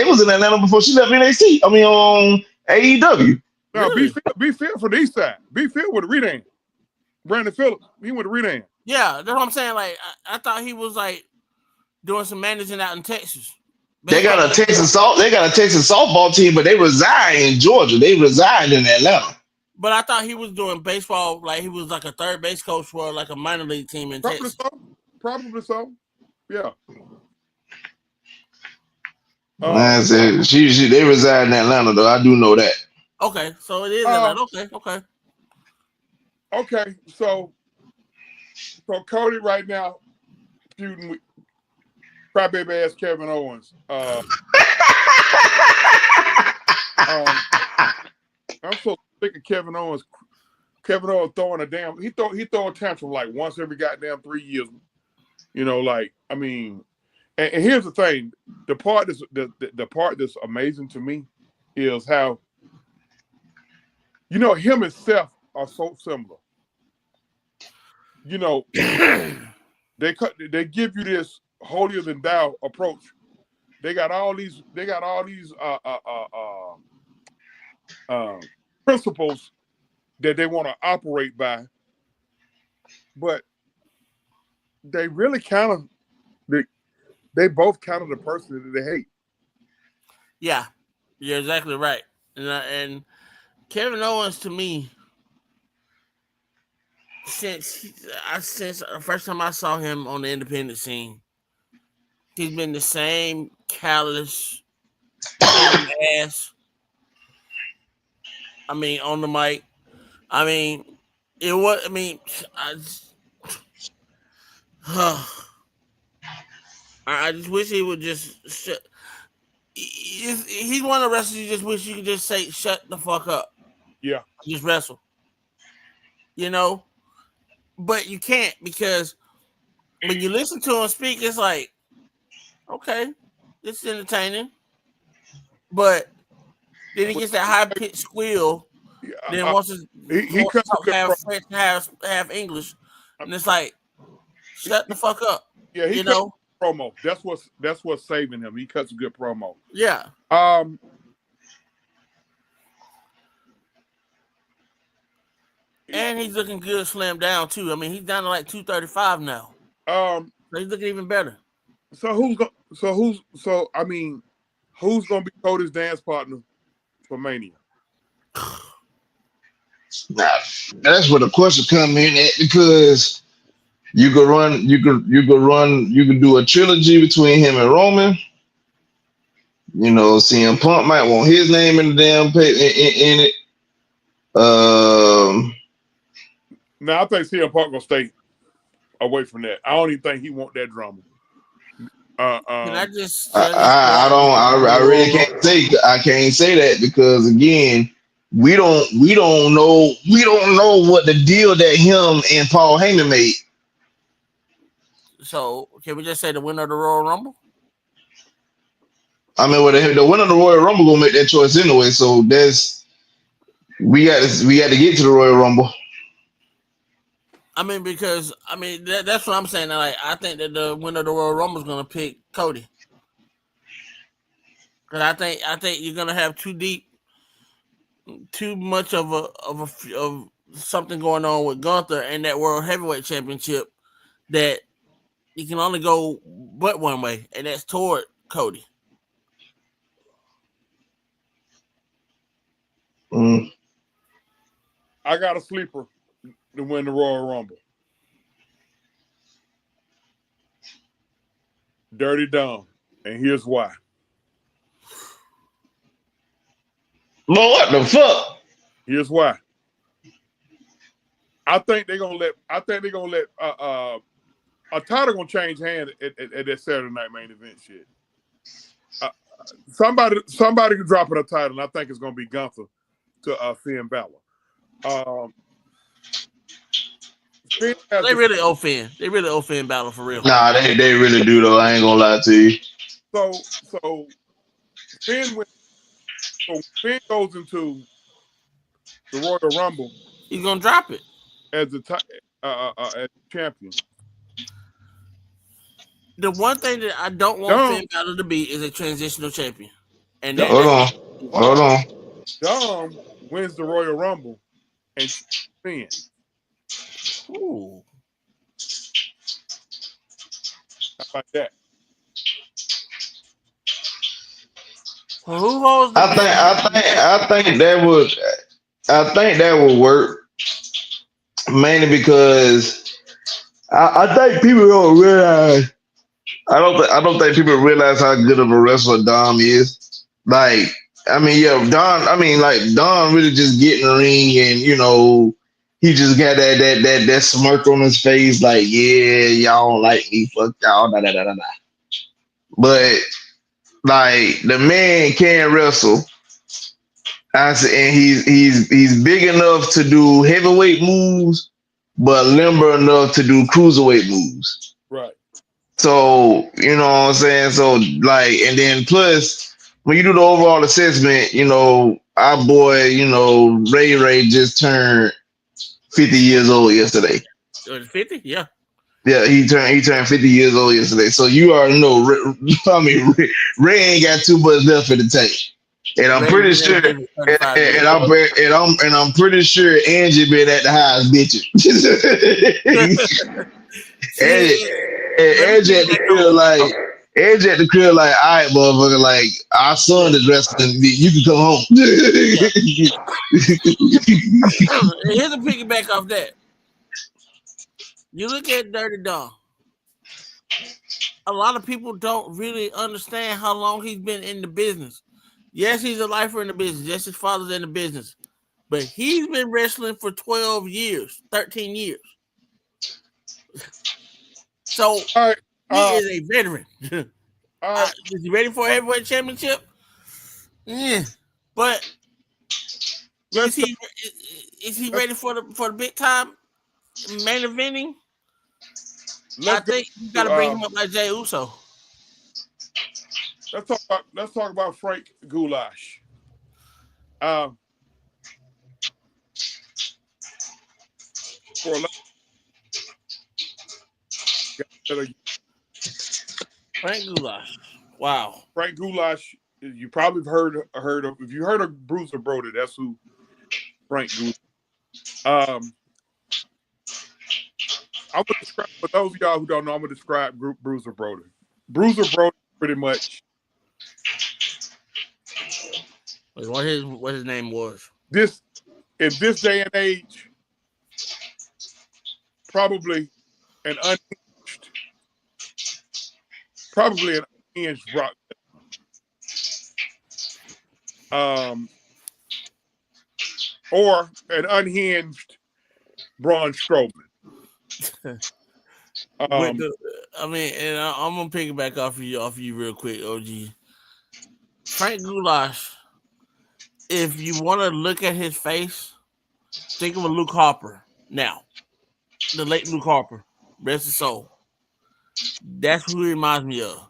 B: was in Atlanta before she left NXT. I mean, on AEW.
A: Now,
C: Really?
A: be fair for the East Side. Be fair with the Redan. Brandon Phillips. He went to Redan.
C: Yeah, that's what I'm saying. Like I thought he was like doing some managing out in Texas.
B: They got
C: Baseball.
B: a Texas softball team, but they reside in Georgia. They reside in Atlanta.
C: But I thought he was doing baseball, like he was like a third base coach for like a minor league team in
A: Probably
C: Texas.
A: so. Probably so. Yeah.
B: I said they reside in Atlanta though. I do know that.
C: Okay, so it is Atlanta. Okay.
A: Okay. So Cody right now, feuding with crybaby ass Kevin Owens. I'm so sick of Kevin Owens. Kevin Owens throwing a damn. He throw a tantrum like once every goddamn 3 years. You know, like I mean, and here's the thing: the part that's amazing to me is how him and Seth are so similar. You know, they give you this holier than thou approach. They got all these principles that they want to operate by, but they really kind of they both kind of the person that they hate.
C: Yeah, you're exactly right. And Kevin Owens to me, since the first time I saw him on the independent scene, he's been the same callous ass. I mean, on the mic. I mean, it was. I mean, I just wish he would just. He's one of the wrestlers you just wish you could just say, "Shut the fuck up."
A: Yeah,
C: just wrestle. You know, but you can't because when you listen to him speak, it's like, okay, this is entertaining, but then he gets that high pitched squeal. Then wants to talk half French, half English, and it's like, shut the fuck up.
A: Yeah, he cuts promo. That's what's saving him. He cuts a good promo.
C: Yeah. And he's looking good, slammed down too. I mean, he's down to like 235 now. So he's looking even better.
A: So who's gonna be Cody's dance partner for Mania?
B: Nah, that's where the question come in at because you could do a trilogy between him and Roman. You know, CM Punk might want his name in the damn in it.
A: Now I think CM Punk gonna stay away from that. I don't even think he want that drama.
C: Can I just?
B: I really can't say. I can't say that because again, we don't know what the deal that him and Paul Heyman made.
C: So can we just say the winner of the Royal Rumble?
B: I mean, well, the winner of the Royal Rumble gonna make that choice anyway. So we got to get to the Royal Rumble.
C: I mean, because that's what I'm saying. Like, I think that the winner of the Royal Rumble is gonna pick Cody, because I think you're gonna have too much of something going on with Gunther and that World Heavyweight Championship that you can only go but one way, and that's toward Cody.
A: I got a sleeper to win the Royal Rumble. Dirty Dom, and here's why.
B: Lord, what the fuck?
A: Here's why. I think they're gonna let a title gonna change hands at that Saturday Night Main Event shit. Somebody can drop it a title, and I think it's gonna be Gunther to Finn Balor.
C: They really owe Finn. They really owe Finn Balor for real.
B: Nah, they really do though. I ain't gonna lie to you.
A: So Finn goes into the Royal Rumble.
C: He's gonna drop it
A: as as champion.
C: The one thing that I don't want Finn Balor to be is a transitional champion. And
B: hold on.
A: Dom wins the Royal Rumble and Finn.
C: Ooh.
A: How about that?
C: Well, who holds
B: I think that would work mainly because I think people don't realize. I don't think people realize how good of a wrestler Dom is. Like, I mean, yeah, Don really just get in the ring and he just got that smirk on his face, like, yeah, y'all don't like me, fuck y'all, da da da da da. But like the man can wrestle. I said, and he's big enough to do heavyweight moves, but limber enough to do cruiserweight moves.
A: Right.
B: So, you know what I'm saying? So, like, and then plus, when you do the overall assessment, our boy, Ray just turned 50 years old yesterday.
C: 50? Yeah.
B: Yeah, he turned 50 years old yesterday. So you already know, Ray ain't got too much left in the tank. And I'm
C: Ray
B: pretty
C: been in
B: sure,
C: the business 35 years.
B: I'm pretty sure Angie been at the house bitching. Angie,
C: See, let me
B: Angie
C: get
B: at the
C: back on.
B: crib like, Angie at the crib like, all right, motherfucker, like our
C: Yeah.
B: son is wrestling. You can come home.
C: Yeah. Here's a piggyback off that. You look at Dirty Dom. A lot of people don't really understand how long he's been in the business. Yes, he's a lifer in the business. Yes, his father's in the business. But he's been wrestling for 12 years, 13 years. So
A: All right.
C: he is a veteran.
A: All right.
C: Is he ready for a heavyweight championship? Yeah. But
A: Let's
C: is he
A: let's
C: ready for the big time main eventing? I
A: let's go.
C: think you got
A: To,
C: to bring him up like Jay Uso.
A: let's talk about Frank Goulash. Uh, for a lot of guys
C: Frank Goulash. Wow.
A: Frank Goulash, you probably have heard of. If you heard of Bruiser Brody, that's who Frank Goulash. Um, I'm gonna describe for those of y'all who don't know. I'm gonna describe Bruiser Brody. Bruiser Brody pretty much
C: What his name was?
A: this in this day and age, probably an unhinged, probably an unhinged Brock. Um, or an unhinged Braun Strowman.
C: With
A: Um,
C: the, I mean, and I'm gonna piggyback off of you real quick, OG. Frank Goulash. If you want to look at his face, think of a Luke Harper. Now, the late Luke Harper, rest his soul. That's who he reminds me of.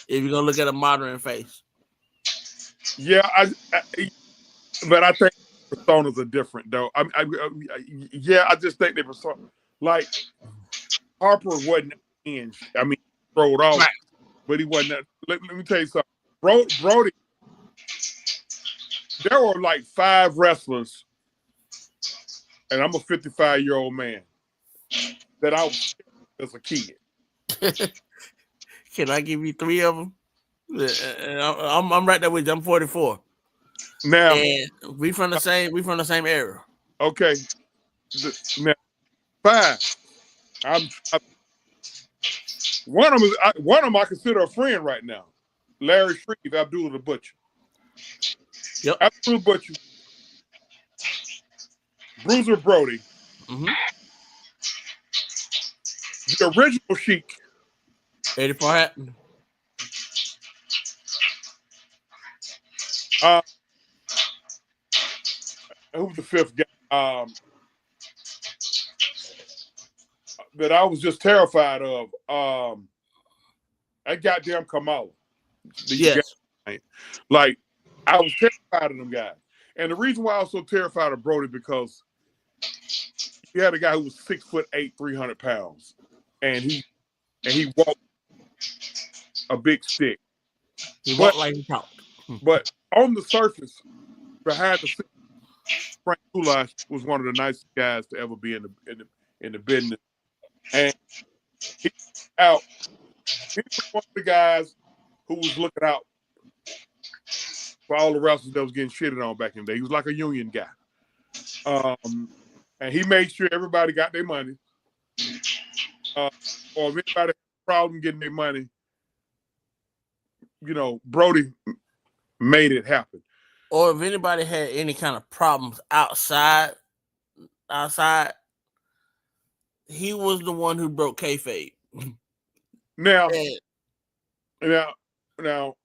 C: If you're gonna look at a modern face,
A: yeah, but I think personas are different though. Yeah, I just think they persona like Harper wasn't hinged. I mean, throw it off,
C: right?
A: but he wasn't. Let me tell you something. Brody, there were like 5 wrestlers, and I'm a 55-year-old man that I was as a kid.
C: Can I give you 3 of them? I'm right there with you. I'm 44,
A: Now,
C: and we from the same era.
A: okay, now 5. I, one of them I consider a friend right now. Larry Shreve, Abdullah the Butcher.
C: Yep.
A: Abdullah the Butcher, Bruiser Brody,
C: Mm-hmm.
A: the original Sheik,
C: 84 happened.
A: uh, who's the 5th guy? That I was just terrified of. That goddamn Kamala.
C: Yes.
A: Like, I was terrified of them guys. And the reason why I was so terrified of Brody because you had a guy who was 6'8", 300 pounds, and he walked a big stick.
C: He
A: But
C: walked like he talked.
A: but on the surface, behind the scenes, Frank Goulash was one of the nicest guys to ever be in the business. And he out. He was one of the guys who was looking out for all the wrestlers that was getting shitted on back in the day. He was like a union guy. And he made sure everybody got their money. Or if anybody had a problem getting their money, Brody made it happen.
C: Or if anybody had any kind of problems outside outside, he was the one who broke kayfabe.
A: Now,
C: And
A: now, now,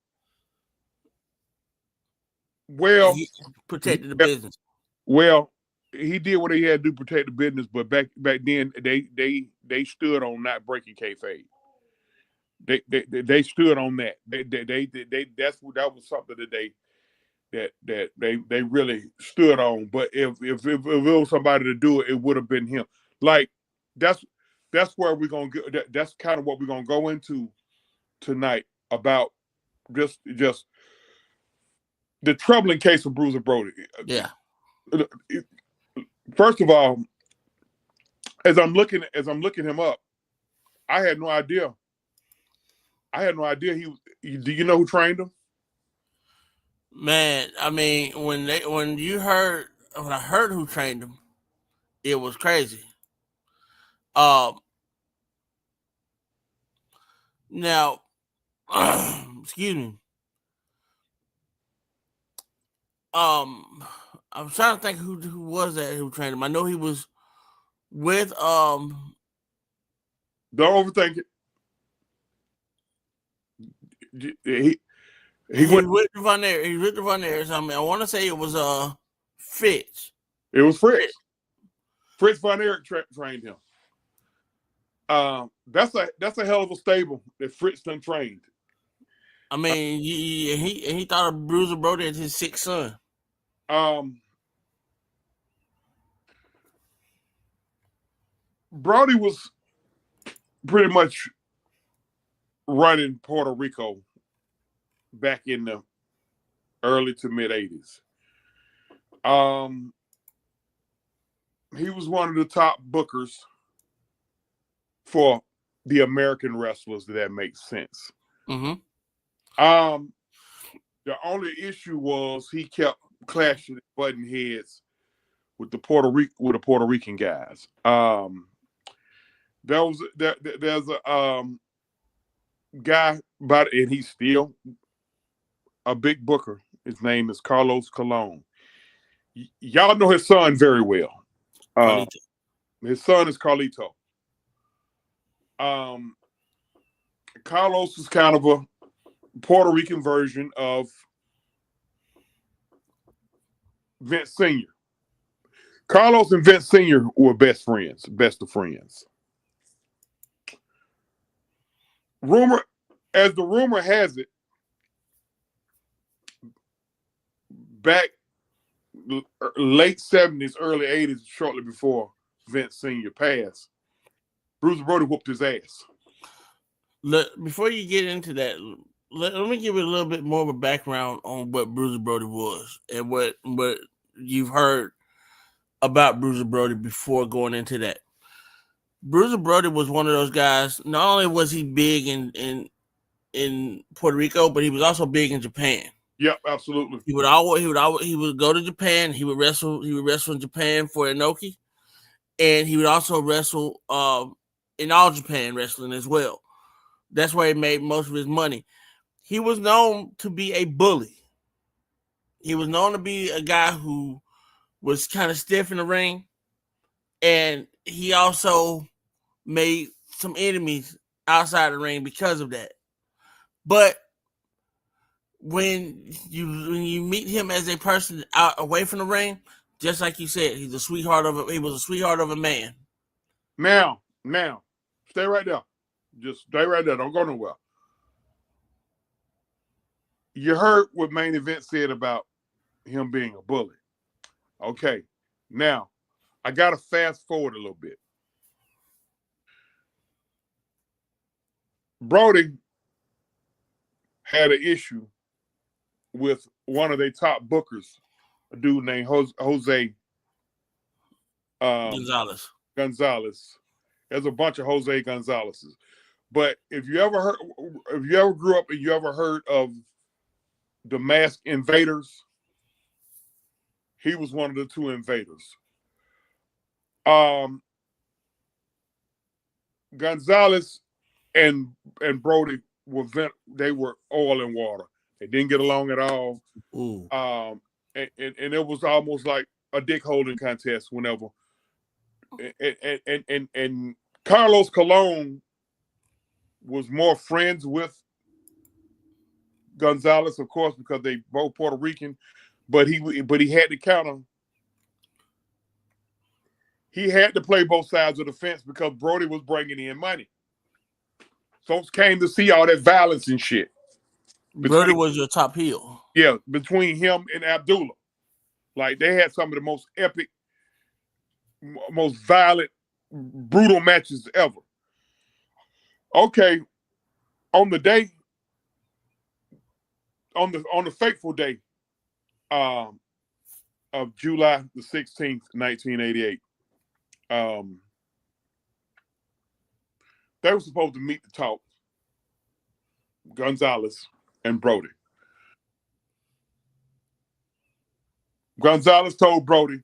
A: well,
C: he protected the
A: yeah,
C: business.
A: well, he did what he had to do to protect the business, but back then they stood on not breaking kayfabe. They stood on that. That was something that they really stood on. But if it was somebody to do it, it would have been him. Like that's that's where we're gonna get. That's kind of what we're gonna go into tonight about just the troubling case of Bruiser Brody.
C: Yeah.
A: First of all, as I'm looking him up, I had no idea. I had no idea he was. Do you know who trained him?
C: Man, I mean, when I heard who trained him, it was crazy. Um, now, excuse me. Um, I'm trying to think who was that who trained him. I know he was with
A: Don't overthink it. He
C: he
A: went.
C: with Von Air. He with Von Air. I mean, I want to say it was Fitz.
A: It was Fritz. Fritz von Erich trained him. That's a hell of a stable that Fritz done trained.
C: I mean, he thought of Bruiser Brody as his sixth son.
A: Brody was pretty much running Puerto Rico back in the early to mid '80s. Um, he was one of the top bookers for the American wrestlers. That makes sense.
C: Mm-hmm.
A: The only issue was he kept clashing button heads with the Puerto Rican guys. There's a guy about and he's still a big booker. His name is Carlos Colon. Y'all know his son very well. Uh,
C: Carlito.
A: his son is Carlito. Um, Carlos is kind of a Puerto Rican version of Vince Sr. Carlos and Vince Sr. were best of friends. Rumor, as the rumor has it, back late '70s, early '80s, shortly before Vince Sr. passed, Bruiser Brody whooped his ass.
C: Before you get into that, let me give you a little bit more of a background on what Bruiser Brody was and what you've heard about Bruiser Brody before going into that. Bruiser Brody was one of those guys. Not only was he big in Puerto Rico, but he was also big in Japan.
A: Yep, absolutely.
C: He would go to Japan. He would wrestle in Japan for Inoki, and he would also wrestle in All Japan Wrestling as well. That's where he made most of his money. He was known to be a bully. He was known to be a guy who was kind of stiff in the ring, and he also made some enemies outside the ring because of that. But when you meet him as a person out away from the ring, just like you said, he was a sweetheart of a man.
A: Now, stay right there. Just stay right there. Don't go nowhere. You heard what Main Event said about him being a bully. Okay. Now, I got to fast forward a little bit. Brody had an issue with one of their top bookers, a dude named Jose
C: Gonzalez.
A: Gonzalez. There's a bunch of Jose Gonzalez's. But if you ever grew up and you ever heard of the Masked Invaders, he was one of the two invaders. Gonzalez and Brody they were oil and water. They didn't get along at all.
C: Ooh.
A: And it was almost like a dick holding contest whenever and Carlos Colon was more friends with Gonzalez, of course, because they both Puerto Rican. But he had to counter. He had to play both sides of the fence because Brody was bringing in money. Folks came to see all that violence and shit.
C: Brody was your top heel.
A: Yeah, between him and Abdullah. Like, they had some of the most epic, most violent, brutal matches ever. Okay, on the day, on the fateful day of July the 16th, 1988, they were supposed to meet to talk, Gonzalez and Brody. Gonzalez told Brody,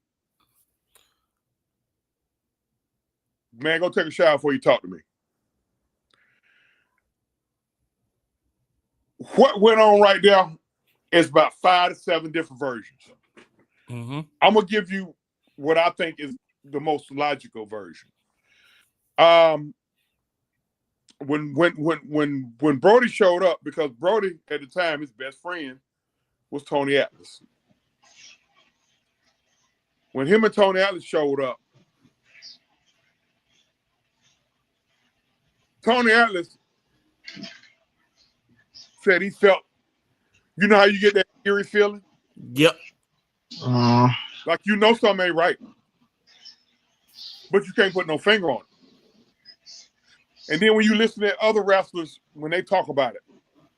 A: man, go take a shower before you talk to me. What went on right there is about 5 to 7 different versions.
C: Mm-hmm.
A: I'm gonna give you what I think is the most logical version. When Brody showed up, because Brody at the time, his best friend was Tony Atlas. When him and Tony Atlas showed up, Tony Atlas said he felt, you know how you get that eerie feeling?
C: Yep.
A: Like, you know something ain't right, but you can't put no finger on it. And then when you listen to other wrestlers, when they talk about it,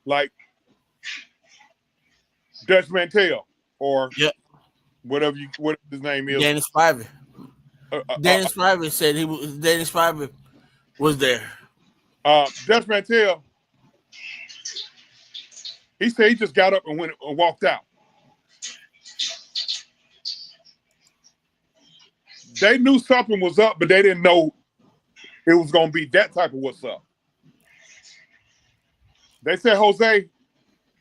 A: like Dutch Mantel or whatever his name is.
C: Dennis Spivey. Dennis Spivey said Dennis Spivey was there.
A: Dutch Mantel, he said he just got up and went and walked out. They knew something was up, but they didn't know it was going to be that type of what's up. They said Jose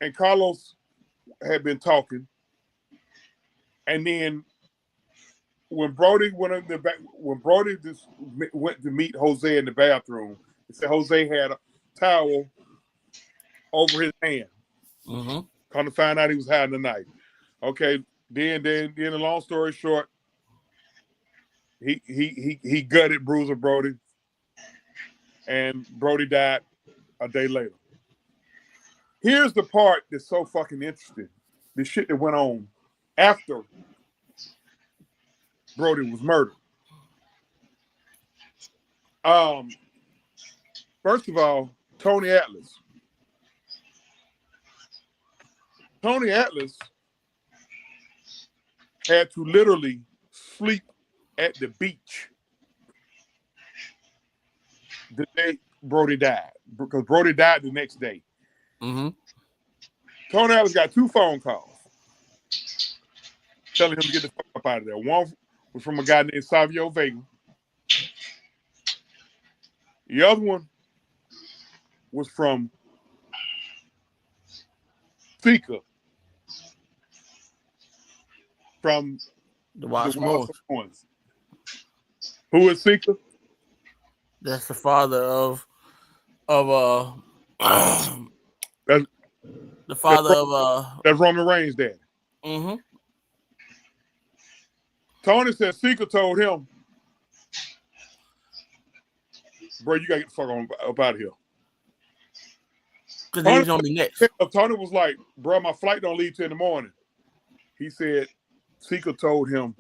A: and Carlos had been talking, and then when Brody went just went to meet Jose in the bathroom, he said Jose had a towel over his hand.
C: Mm-hmm.
A: Come to find out, he was hiding a knife. Okay, then the long story short, he gutted Bruiser Brody, and Brody died a day later. Here's the part that's so fucking interesting. The shit that went on after Brody was murdered. First of all, Tony Atlas. Tony Atlas had to literally sleep at the beach the day Brody died, because Brody died the next day.
C: Mm-hmm.
A: Tony Atlas got 2 phone calls telling him to get the fuck up out of there. One was from a guy named Savio Vega. The other one was from Sika from
C: The Wild
A: Wild
C: Samoans.
A: Samoans. Who is Sika?
C: That's the father of
A: That's,
C: the father of
A: that's Roman Reigns' dad.
C: Mm-hmm.
A: Tony said Sika told him, bro, you gotta get the fuck on up out of here.
C: Because he was gonna be next.
A: Tony was like, bro, my flight don't leave till in the morning. He said Sika told him,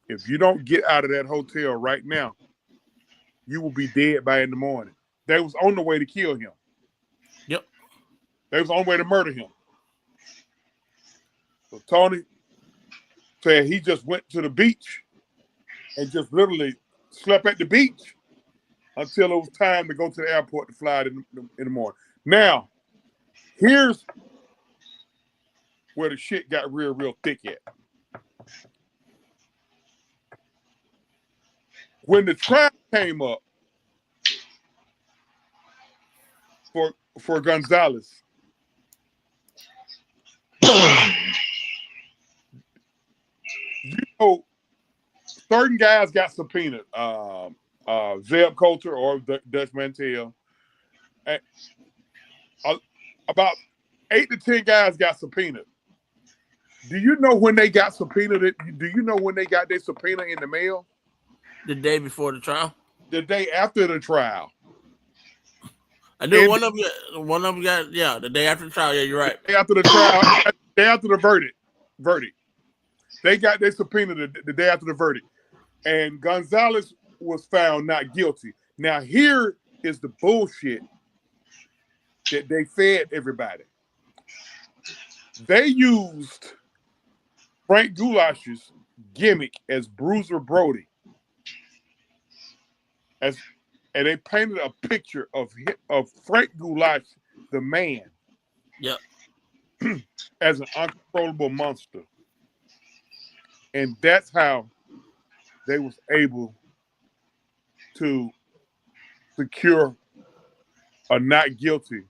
A: if you don't get out of that hotel right now, you will be dead by in the morning. They was on the way to kill him.
C: Yep.
A: They was on the way to murder him. So Tony said he just went to the beach and just literally slept at the beach until it was time to go to the airport to fly in the morning. Now, here's where the shit got real thick at. When the trial came up for Gonzalez, you know, certain guys got subpoenaed. Zeb Coulter or Dutch Mantel. Uh, about 8 to 10 guys got subpoenaed. Do you know when they got subpoenaed? Do you know when they got their subpoena in the mail?
C: The day before the trial.
A: The day after the trial.
C: I knew one of them got the day after the trial. Yeah, you're right.
A: The day after the trial, the day after the verdict. They got their subpoena the day after the verdict. And Gonzalez was found not guilty. Now, here is the bullshit that they fed everybody. They used Frank Goulash's gimmick as Bruiser Brody. And they painted a picture of Frank Goulash, the man,
C: yep,
A: as an uncontrollable monster. And that's how they was able to secure a not guilty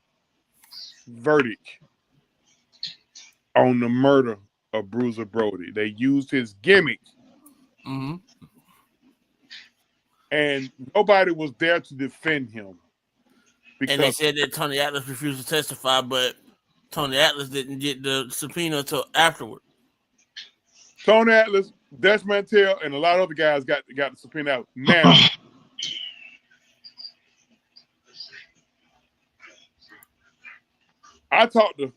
A: verdict on the murder of Bruiser Brody. They used his gimmick.
C: Mm-hmm.
A: And nobody was there to defend him.
C: And they said that Tony Atlas refused to testify, but Tony Atlas didn't get the subpoena until afterward.
A: Tony Atlas, Dutch Mantel, and a lot of other guys got the subpoena out. Now, I talked to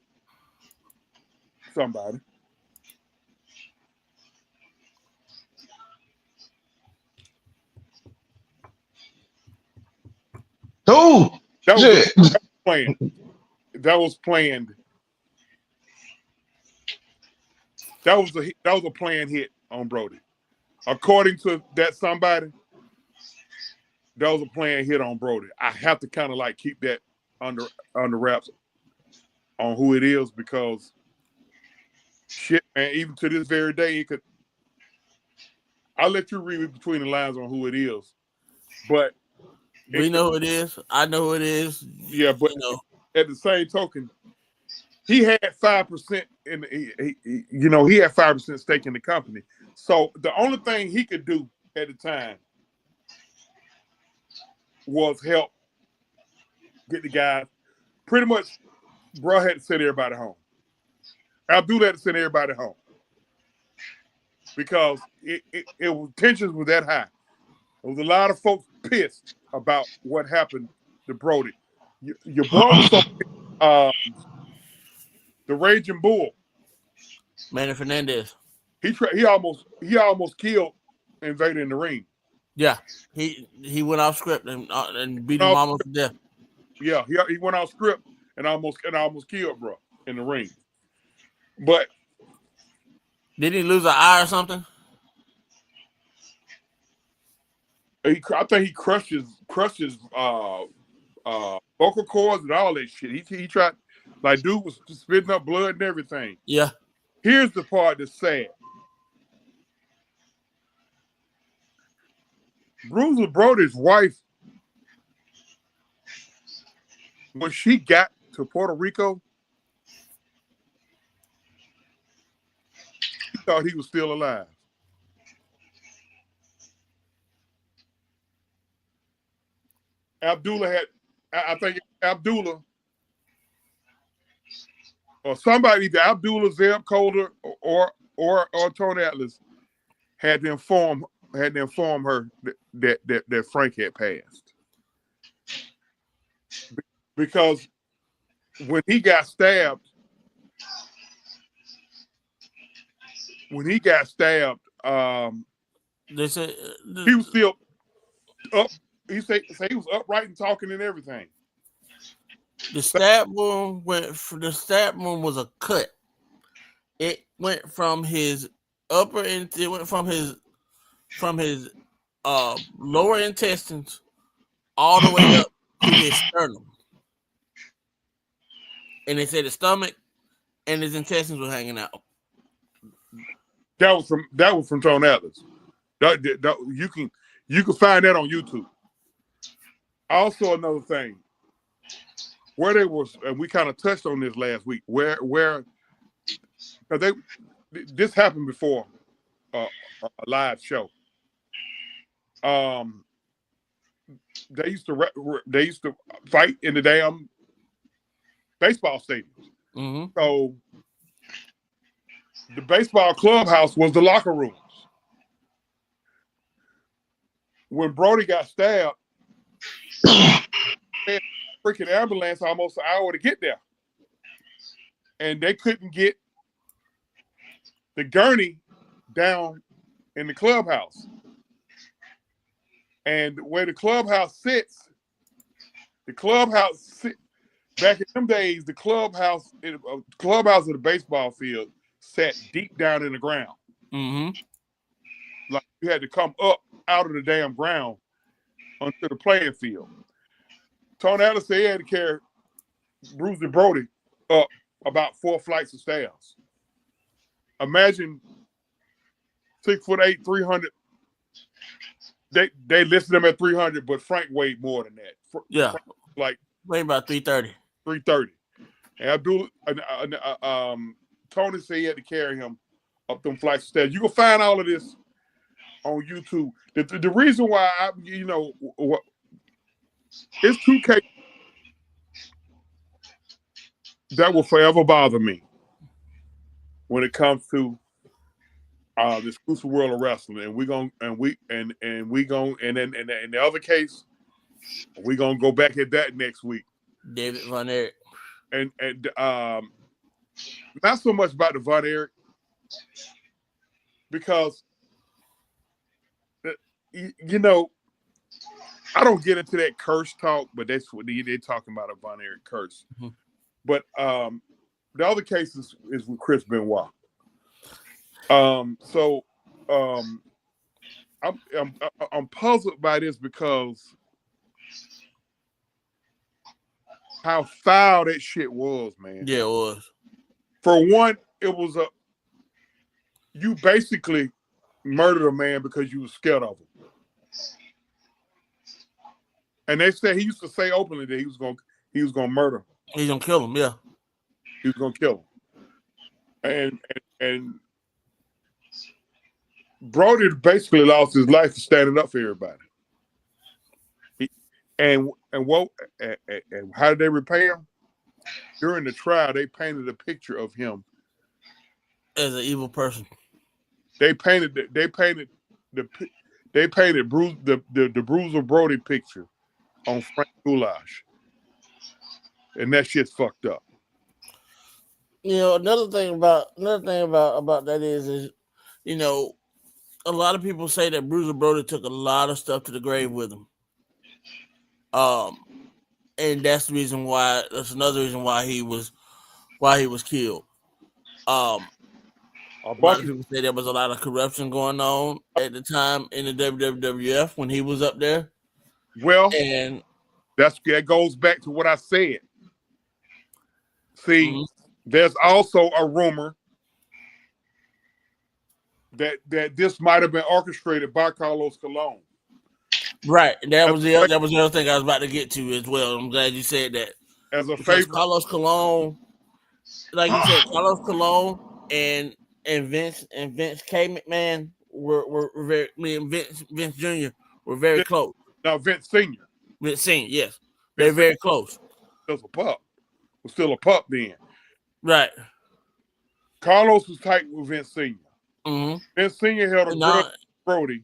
A: somebody.
B: Who?
A: That was planned. That was planned. That was a planned hit on Brody. According to that somebody, that was a planned hit on Brody. I have to kind of like keep that under wraps on who it is because shit, man, even to this very day, it could. I'll let you read between the lines on who it is, but
C: we know who it is. I know who it is.
A: Yeah, but at the same token, he had 5% in. He had 5% stake in the company. So the only thing he could do at the time was help get the guys. Pretty much, bro had to send everybody home. Abdul had to send everybody home because tensions were that high. There was a lot of folks pissed about what happened to Brody. Your boy was so the Raging Bull,
C: Manny Fernandez.
A: He almost killed Invader in the ring.
C: Yeah, he went off script and beat him almost to death.
A: Yeah, he went off script and almost killed bro in the ring. But
C: did he lose an eye or something?
A: I think he crushed his vocal cords and all that shit. He tried, like, dude was spitting up blood and everything.
C: Yeah.
A: Here's the part that's sad. Bruiser Brody's wife, when she got to Puerto Rico, she thought he was still alive. I think Abdullah or somebody, either Abdullah, Zeb Coulter, or Tony Atlas had to inform her that Frank had passed. Because when he got stabbed,
C: they said
A: he was still up. He said he was upright and talking and everything.
C: The stab wound was a cut. It went from his upper and it went from his lower intestines all the way up to his sternum. And they said his stomach and his intestines were hanging out.
A: That was from Tone Atlas. You can find that on YouTube. Also, another thing, where they was, and we kind of touched on this last week, where this happened before a live show. Um, they used to fight in the damn baseball stadiums.
C: Mm-hmm.
A: So the baseball clubhouse was the locker rooms. When Brody got stabbed, they had a freaking ambulance almost an hour to get there, and they couldn't get the gurney down in the clubhouse. And where the clubhouse sits, back in them days, the clubhouse of the baseball field sat deep down in the ground.
C: Mm-hmm.
A: Like you had to come up out of the damn ground onto the playing field. Tony Ellis said he had to carry Bruiser Brody up about 4 flights of stairs. Imagine 6'8", 300. They listed him at 300, but Frank weighed more than that.
C: Yeah,
A: Frank, like
C: weighed about 330.
A: 330. And Tony said he had to carry him up them flights of stairs. You can find all of this on YouTube. The reason why it's 2K that will forever bother me when it comes to the exclusive world of wrestling, and then in the other case, we're gonna go back at that next week.
C: David Von Erich.
A: And not so much about the Von Erich, because I don't get into that curse talk, but that's what they're talking about, a Von Erich curse. Mm-hmm. But the other case is with Chris Benoit. I'm puzzled by this because how foul that shit was, man.
C: Yeah, it was.
A: For one, it was you basically murdered a man because you were scared of him. And they said he used to say openly that he was gonna murder him.
C: He's gonna kill him, yeah.
A: He was gonna kill him. And Brody basically lost his life for standing up for everybody. And how did they repay him? During the trial, they painted a picture of him
C: as an evil person.
A: They painted the Bruiser Brody picture on Frank Goulash, and that shit's fucked up.
C: Another thing about that is a lot of people say that Bruiser Brody took a lot of stuff to the grave with him. And that's the reason why. That's another reason why he was killed. A lot of people say there was a lot of corruption going on at the time in the WWF when he was up there.
A: Well, and that goes back to what I said. See, there's also a rumor that this might have been orchestrated by Carlos Colon.
C: Right. That was the other thing I was about to get to as well. I'm glad you said that.
A: As a favor,
C: Carlos Colon, like you said, Carlos Colon and Vince K. McMahon were very. Me and Vince Jr. were very close.
A: No, Vince Sr.
C: Vince Sr. Yes, they're very close.
A: Was a pup. Was still a pup then.
C: Right.
A: Carlos was tight with Vince Sr.
C: Mm-hmm.
A: Vince Sr. held a grudge with Brody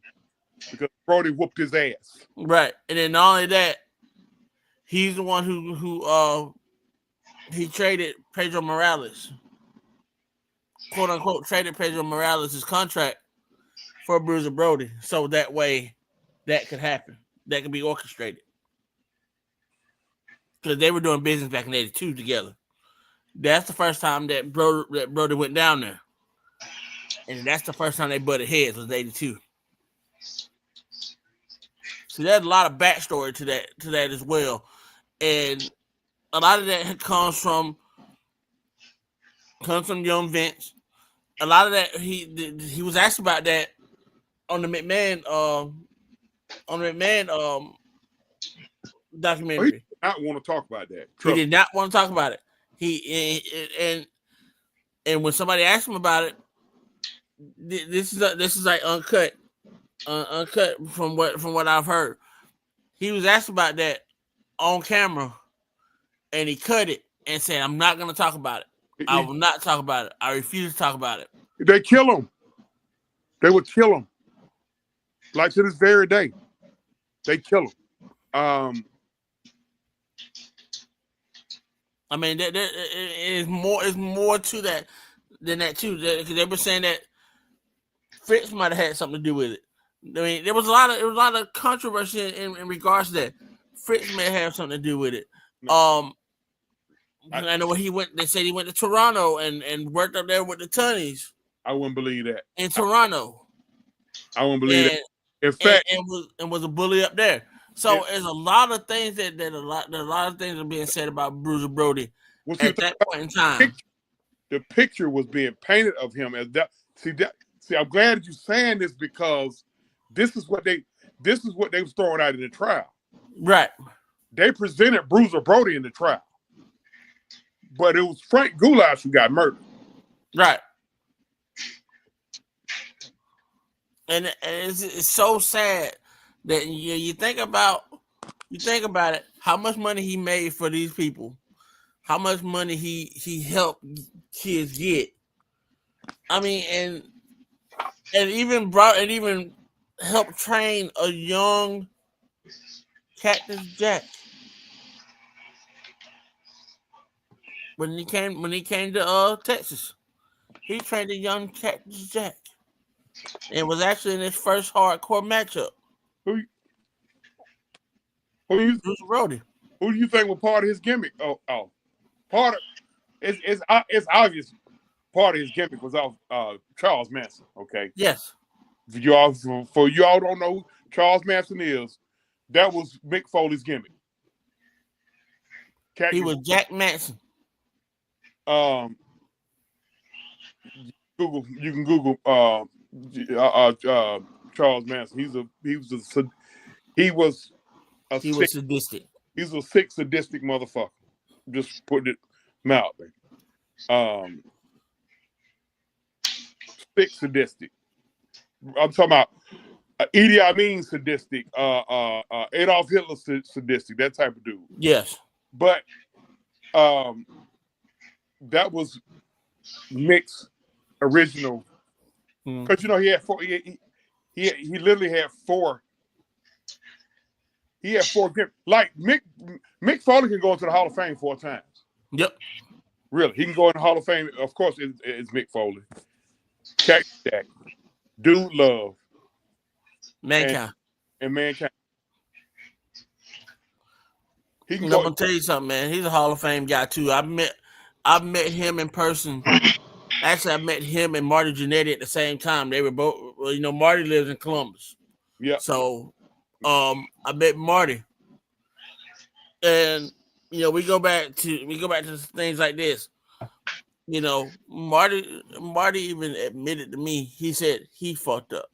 A: because Brody whooped his ass.
C: Right, and then not only that, he's the one who he traded Pedro Morales, quote unquote, traded Pedro Morales' contract for Bruiser Brody, so that way that could happen, that could be orchestrated, because they were doing business back in '82 together. That's the first time that Brody went down there, and that's the first time they butted heads was '82. So there's a lot of backstory to that as well, and a lot of that comes from young Vince. A lot of that he was asked about that on the McMahon documentary.
A: He did not want to talk about that.
C: He did not want to talk about it. And when somebody asked him about it, this is like uncut. uncut from what I've heard. He was asked about that on camera, and he cut it and said, "I'm not going to talk about it. I will not talk about it. I refuse to talk about it."
A: They kill him. They would kill him. Like to this very day, they kill him.
C: I mean, there is more. It's more to that than that too. Because they were saying that Fritz might have had something to do with it. I mean, there was a lot of controversy in regards to that. Fritz may have something to do with it. No. I know where he went. They said he went to Toronto and worked up there with the Tunnies.
A: I wouldn't believe that.
C: In Toronto.
A: I wouldn't believe that. In fact,
C: and was a bully up there. So there's a lot of things that a lot of things are being said about Bruiser Brody at that point in time.
A: The picture was being painted of him as that. See, I'm glad that you're saying this because this is what they was throwing out in the trial.
C: Right.
A: They presented Bruiser Brody in the trial, but it was Frank Goulash who got murdered.
C: Right. And it's so sad that you think about it, how much money he made for these people, how much money he helped kids get. I mean, and even helped train a young Cactus Jack when he came to Texas. He trained a young Cactus Jack. And was actually in his first hardcore matchup.
A: Who
C: Brody.
A: Who do you think was part of his gimmick? Part of it's obvious. Part of his gimmick was off Charles Manson. Okay.
C: Yes.
A: For y'all don't know who Charles Manson is, that was Mick Foley's gimmick.
C: He was Jack Manson.
A: You can Google Charles Manson. He was sadistic. He's a sick sadistic motherfucker. Just putting it mildly. Sick sadistic. I'm talking about Idi Amin sadistic, Adolf Hitler sadistic, that type of dude.
C: Yes.
A: But that was Mick's original, because he had four. He literally had four. He had four. Like Mick Foley can go into the Hall of Fame 4 times.
C: Yep.
A: Really, he can go in the Hall of Fame. Of course, it's Mick Foley, Cactus Jack, Dude Love,
C: Mankind,
A: and Mankind.
C: I'm gonna tell you something, man. He's a Hall of Fame guy too. I've met him in person. Actually, I met him and Marty Jannetty at the same time. They were both, Marty lives in Columbus.
A: Yeah.
C: So, I met Marty, and we go back to things like this. Marty even admitted to me. He said he fucked up.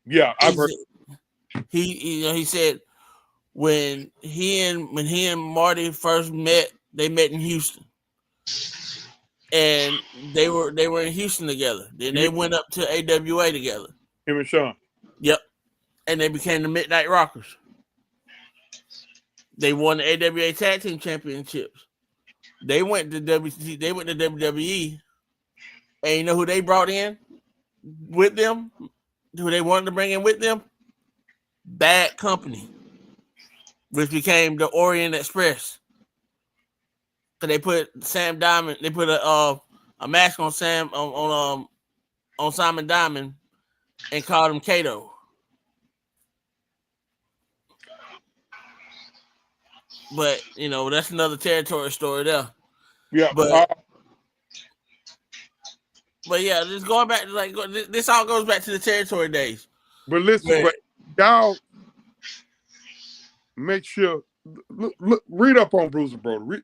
A: Yeah, I've heard.
C: He said when he and Marty first met, they met in Houston. And they were in Houston together. Then they went up to AWA together.
A: Him and Sean.
C: Yep. And they became the Midnight Rockers. They won the AWA Tag Team Championships. They went to WWE. And you know who they brought in with them? Who they wanted to bring in with them? Bad Company, which became the Orient Express. So they put Sam Diamond. They put a mask on Simon Diamond and called him Kato. But that's another territory story there.
A: Yeah,
C: but yeah, just going back to this all goes back to the territory days.
A: But listen, but y'all make sure look read up on Bruiser Brody.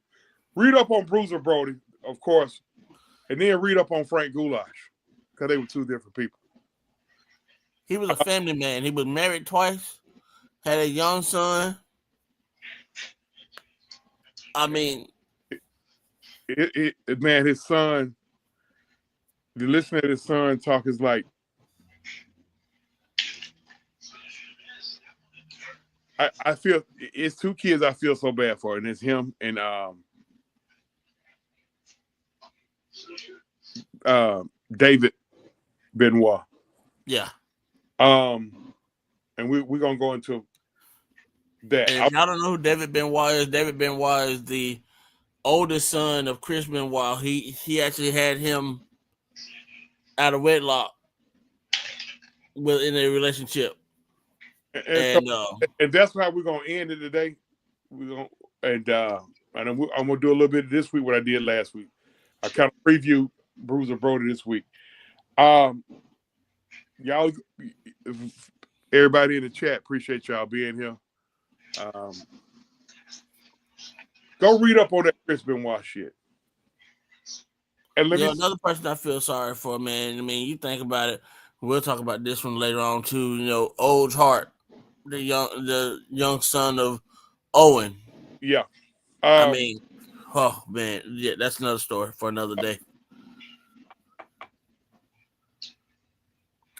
A: Read up on Bruiser Brody, of course, and then read up on Frank Goulash, because they were two different people.
C: He was a family man. He was married twice, had a young son. I mean,
A: man, his son. The listening to his son talk is like I feel it's two kids I feel so bad for, and it's him and David Benoit.
C: Yeah.
A: And we're gonna go into that.
C: And if y'all don't know who David Benoit is the oldest son of Chris Benoit. He actually had him out of wedlock in a relationship.
A: And so,
C: And
A: and that's how we're gonna end it today. We're gonna and I'm gonna do a little bit of this week what I did last week. I kind of preview Bruiser Brody this week. Y'all, everybody in the chat, appreciate y'all being here. Go read up on that Chris Benoit shit. And let me
C: another person I feel sorry for, man. I mean, you think about it. We'll talk about this one later on too. Old Hart, the young son of Owen.
A: yeah.
C: I mean, oh man, yeah, that's another story for another day.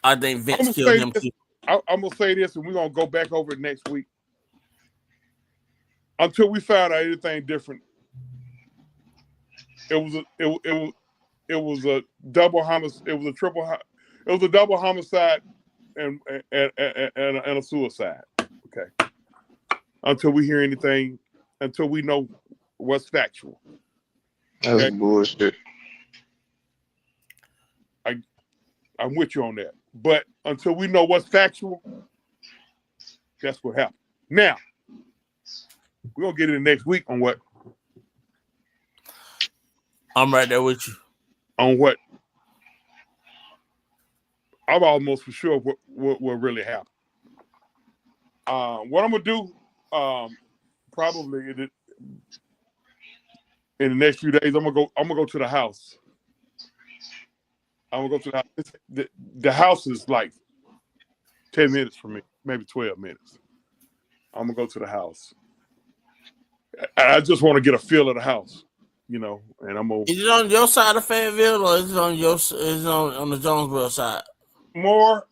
C: I think Vince killed him too.
A: I'm gonna say this, and we're gonna go back over it next week. Until we found out anything different, it was a double homicide. It was a triple. It was a double homicide and a suicide. Okay. Until we hear anything, until we know what's factual.
B: That's bullshit.
A: I'm with you on that. But until we know what's factual, that's what happened. Now, we're going to get in next week on what?
C: I'm right there with you.
A: On what? I'm almost for sure what really happened. What I'm going to do, probably in the next few days, I'm gonna go to the house. I'm gonna go to the house. The house is like 10 minutes from me, maybe 12 minutes. I'm gonna go to the house. I just want to get a feel of the house, and I'm gonna.
C: Is it on your side of Fayetteville or is it on on the Jonesboro side?
A: More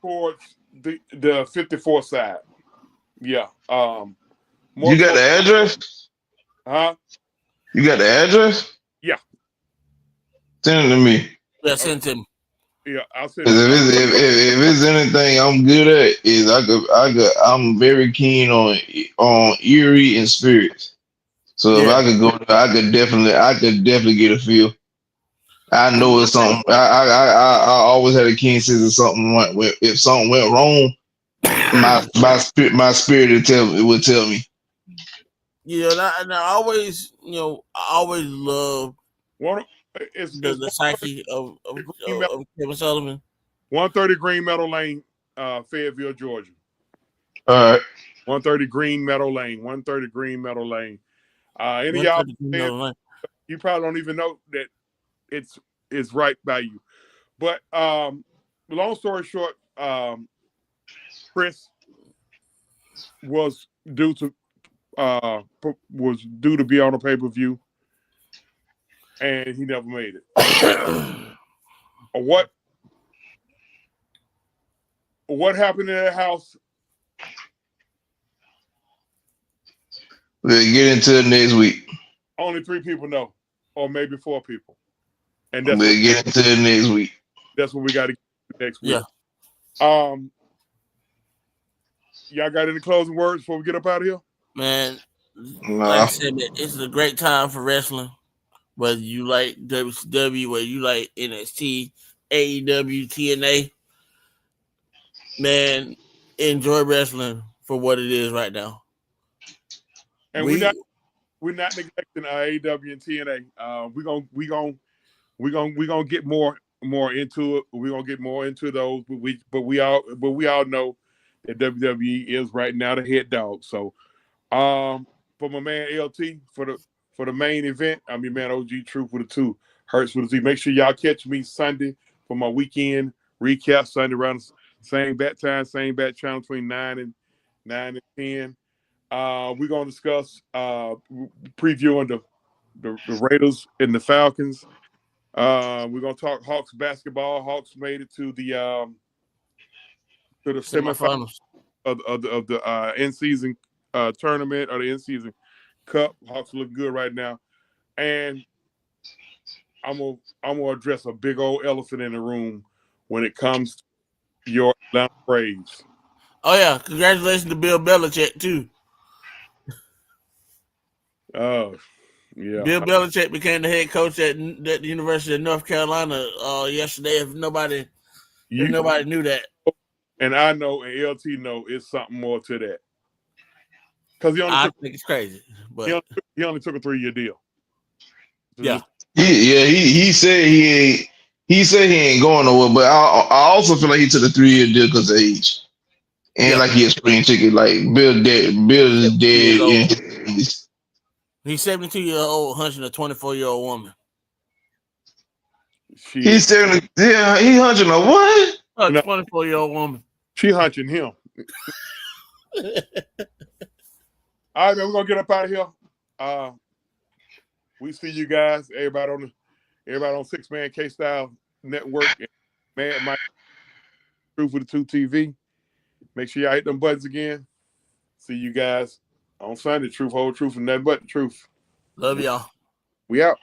A: towards the 54 side. Yeah. More
B: You got the address?
A: Huh?
B: You got the address?
A: Yeah.
B: Send it to me.
C: Yeah, send it to me.
A: Yeah, I'll send it.
B: If it's anything I'm good at, is I'm very keen on Erie and spirits. So if I could go, I could definitely get a feel. I know it's something. I always had a keen sense of something if something went wrong, my spirit would tell me.
C: And I always love the psyche of Kevin Sullivan.
A: 130 Green Meadow Lane, Fayetteville, Georgia.
B: All right.
A: 130 Green Meadow Lane. 130 Green Meadow Lane. Any of y'all, you probably don't even know that it's right by you. But long story short, Chris was due to be on a pay-per-view, and he never made it. What happened in that house?
B: We'll get into it next week.
A: Only 3 people know, or maybe 4 people. And
B: we'll get into it next week.
A: That's what we got to get next week.
C: Yeah.
A: Y'all got any closing words before we get up out of here?
C: Man, like I said, man, it's a great time for wrestling. Whether you like WCW, whether you like NXT, AEW, TNA, man, enjoy wrestling for what it is right now.
A: And we're not neglecting AEW and TNA. We're gonna get more into it. We're gonna get more into those. But we all know that WWE is right now the head dog. So, for my man LT for the main event, I'm your man OG Truth with a 2, Hurts with a Z. Make sure y'all catch me Sunday for my weekend recap. Sunday around the same bat time, same bat channel between 9 and 10. We're gonna discuss previewing the Raiders and the Falcons. We're gonna talk Hawks basketball. Hawks made it to the to the semifinal
C: Semifinals.
A: of the in season tournament or the in season cup. Hawks look good right now, and I'm gonna address a big old elephant in the room when it comes to your Atlanta Braves.
C: Oh yeah, congratulations to Bill Belichick too.
A: Oh yeah,
C: Bill Belichick became the head coach at the University of North Carolina yesterday. If
A: you
C: nobody knew that,
A: and I know and LT know it's something more to that because
C: I think it's crazy. But
A: he only took a 3-year deal. So
C: yeah,
A: just
B: He said he said he ain't going nowhere, but I also feel like he took a 3-year deal because of age. And
C: yeah,
B: like he a spring ticket, like
C: he's
B: Bill's
C: 72 years
B: dead in
C: old.
B: his 80s.
C: He's 72 years old, hunching a 24-year-old woman.
A: shit.
B: He's 70, yeah, he hunching a what?
C: A
A: No,
C: 24-year-old woman.
A: she hunching him. All right, man, we're gonna get up out of here. Uh, we see you guys, everybody on Six Man K Style Network and Mad Mike Truth with the Two TV. Make sure y'all hit them buttons again. See you guys on Sunday. Truth, whole truth, and nothing but the truth.
C: Love y'all.
A: We out.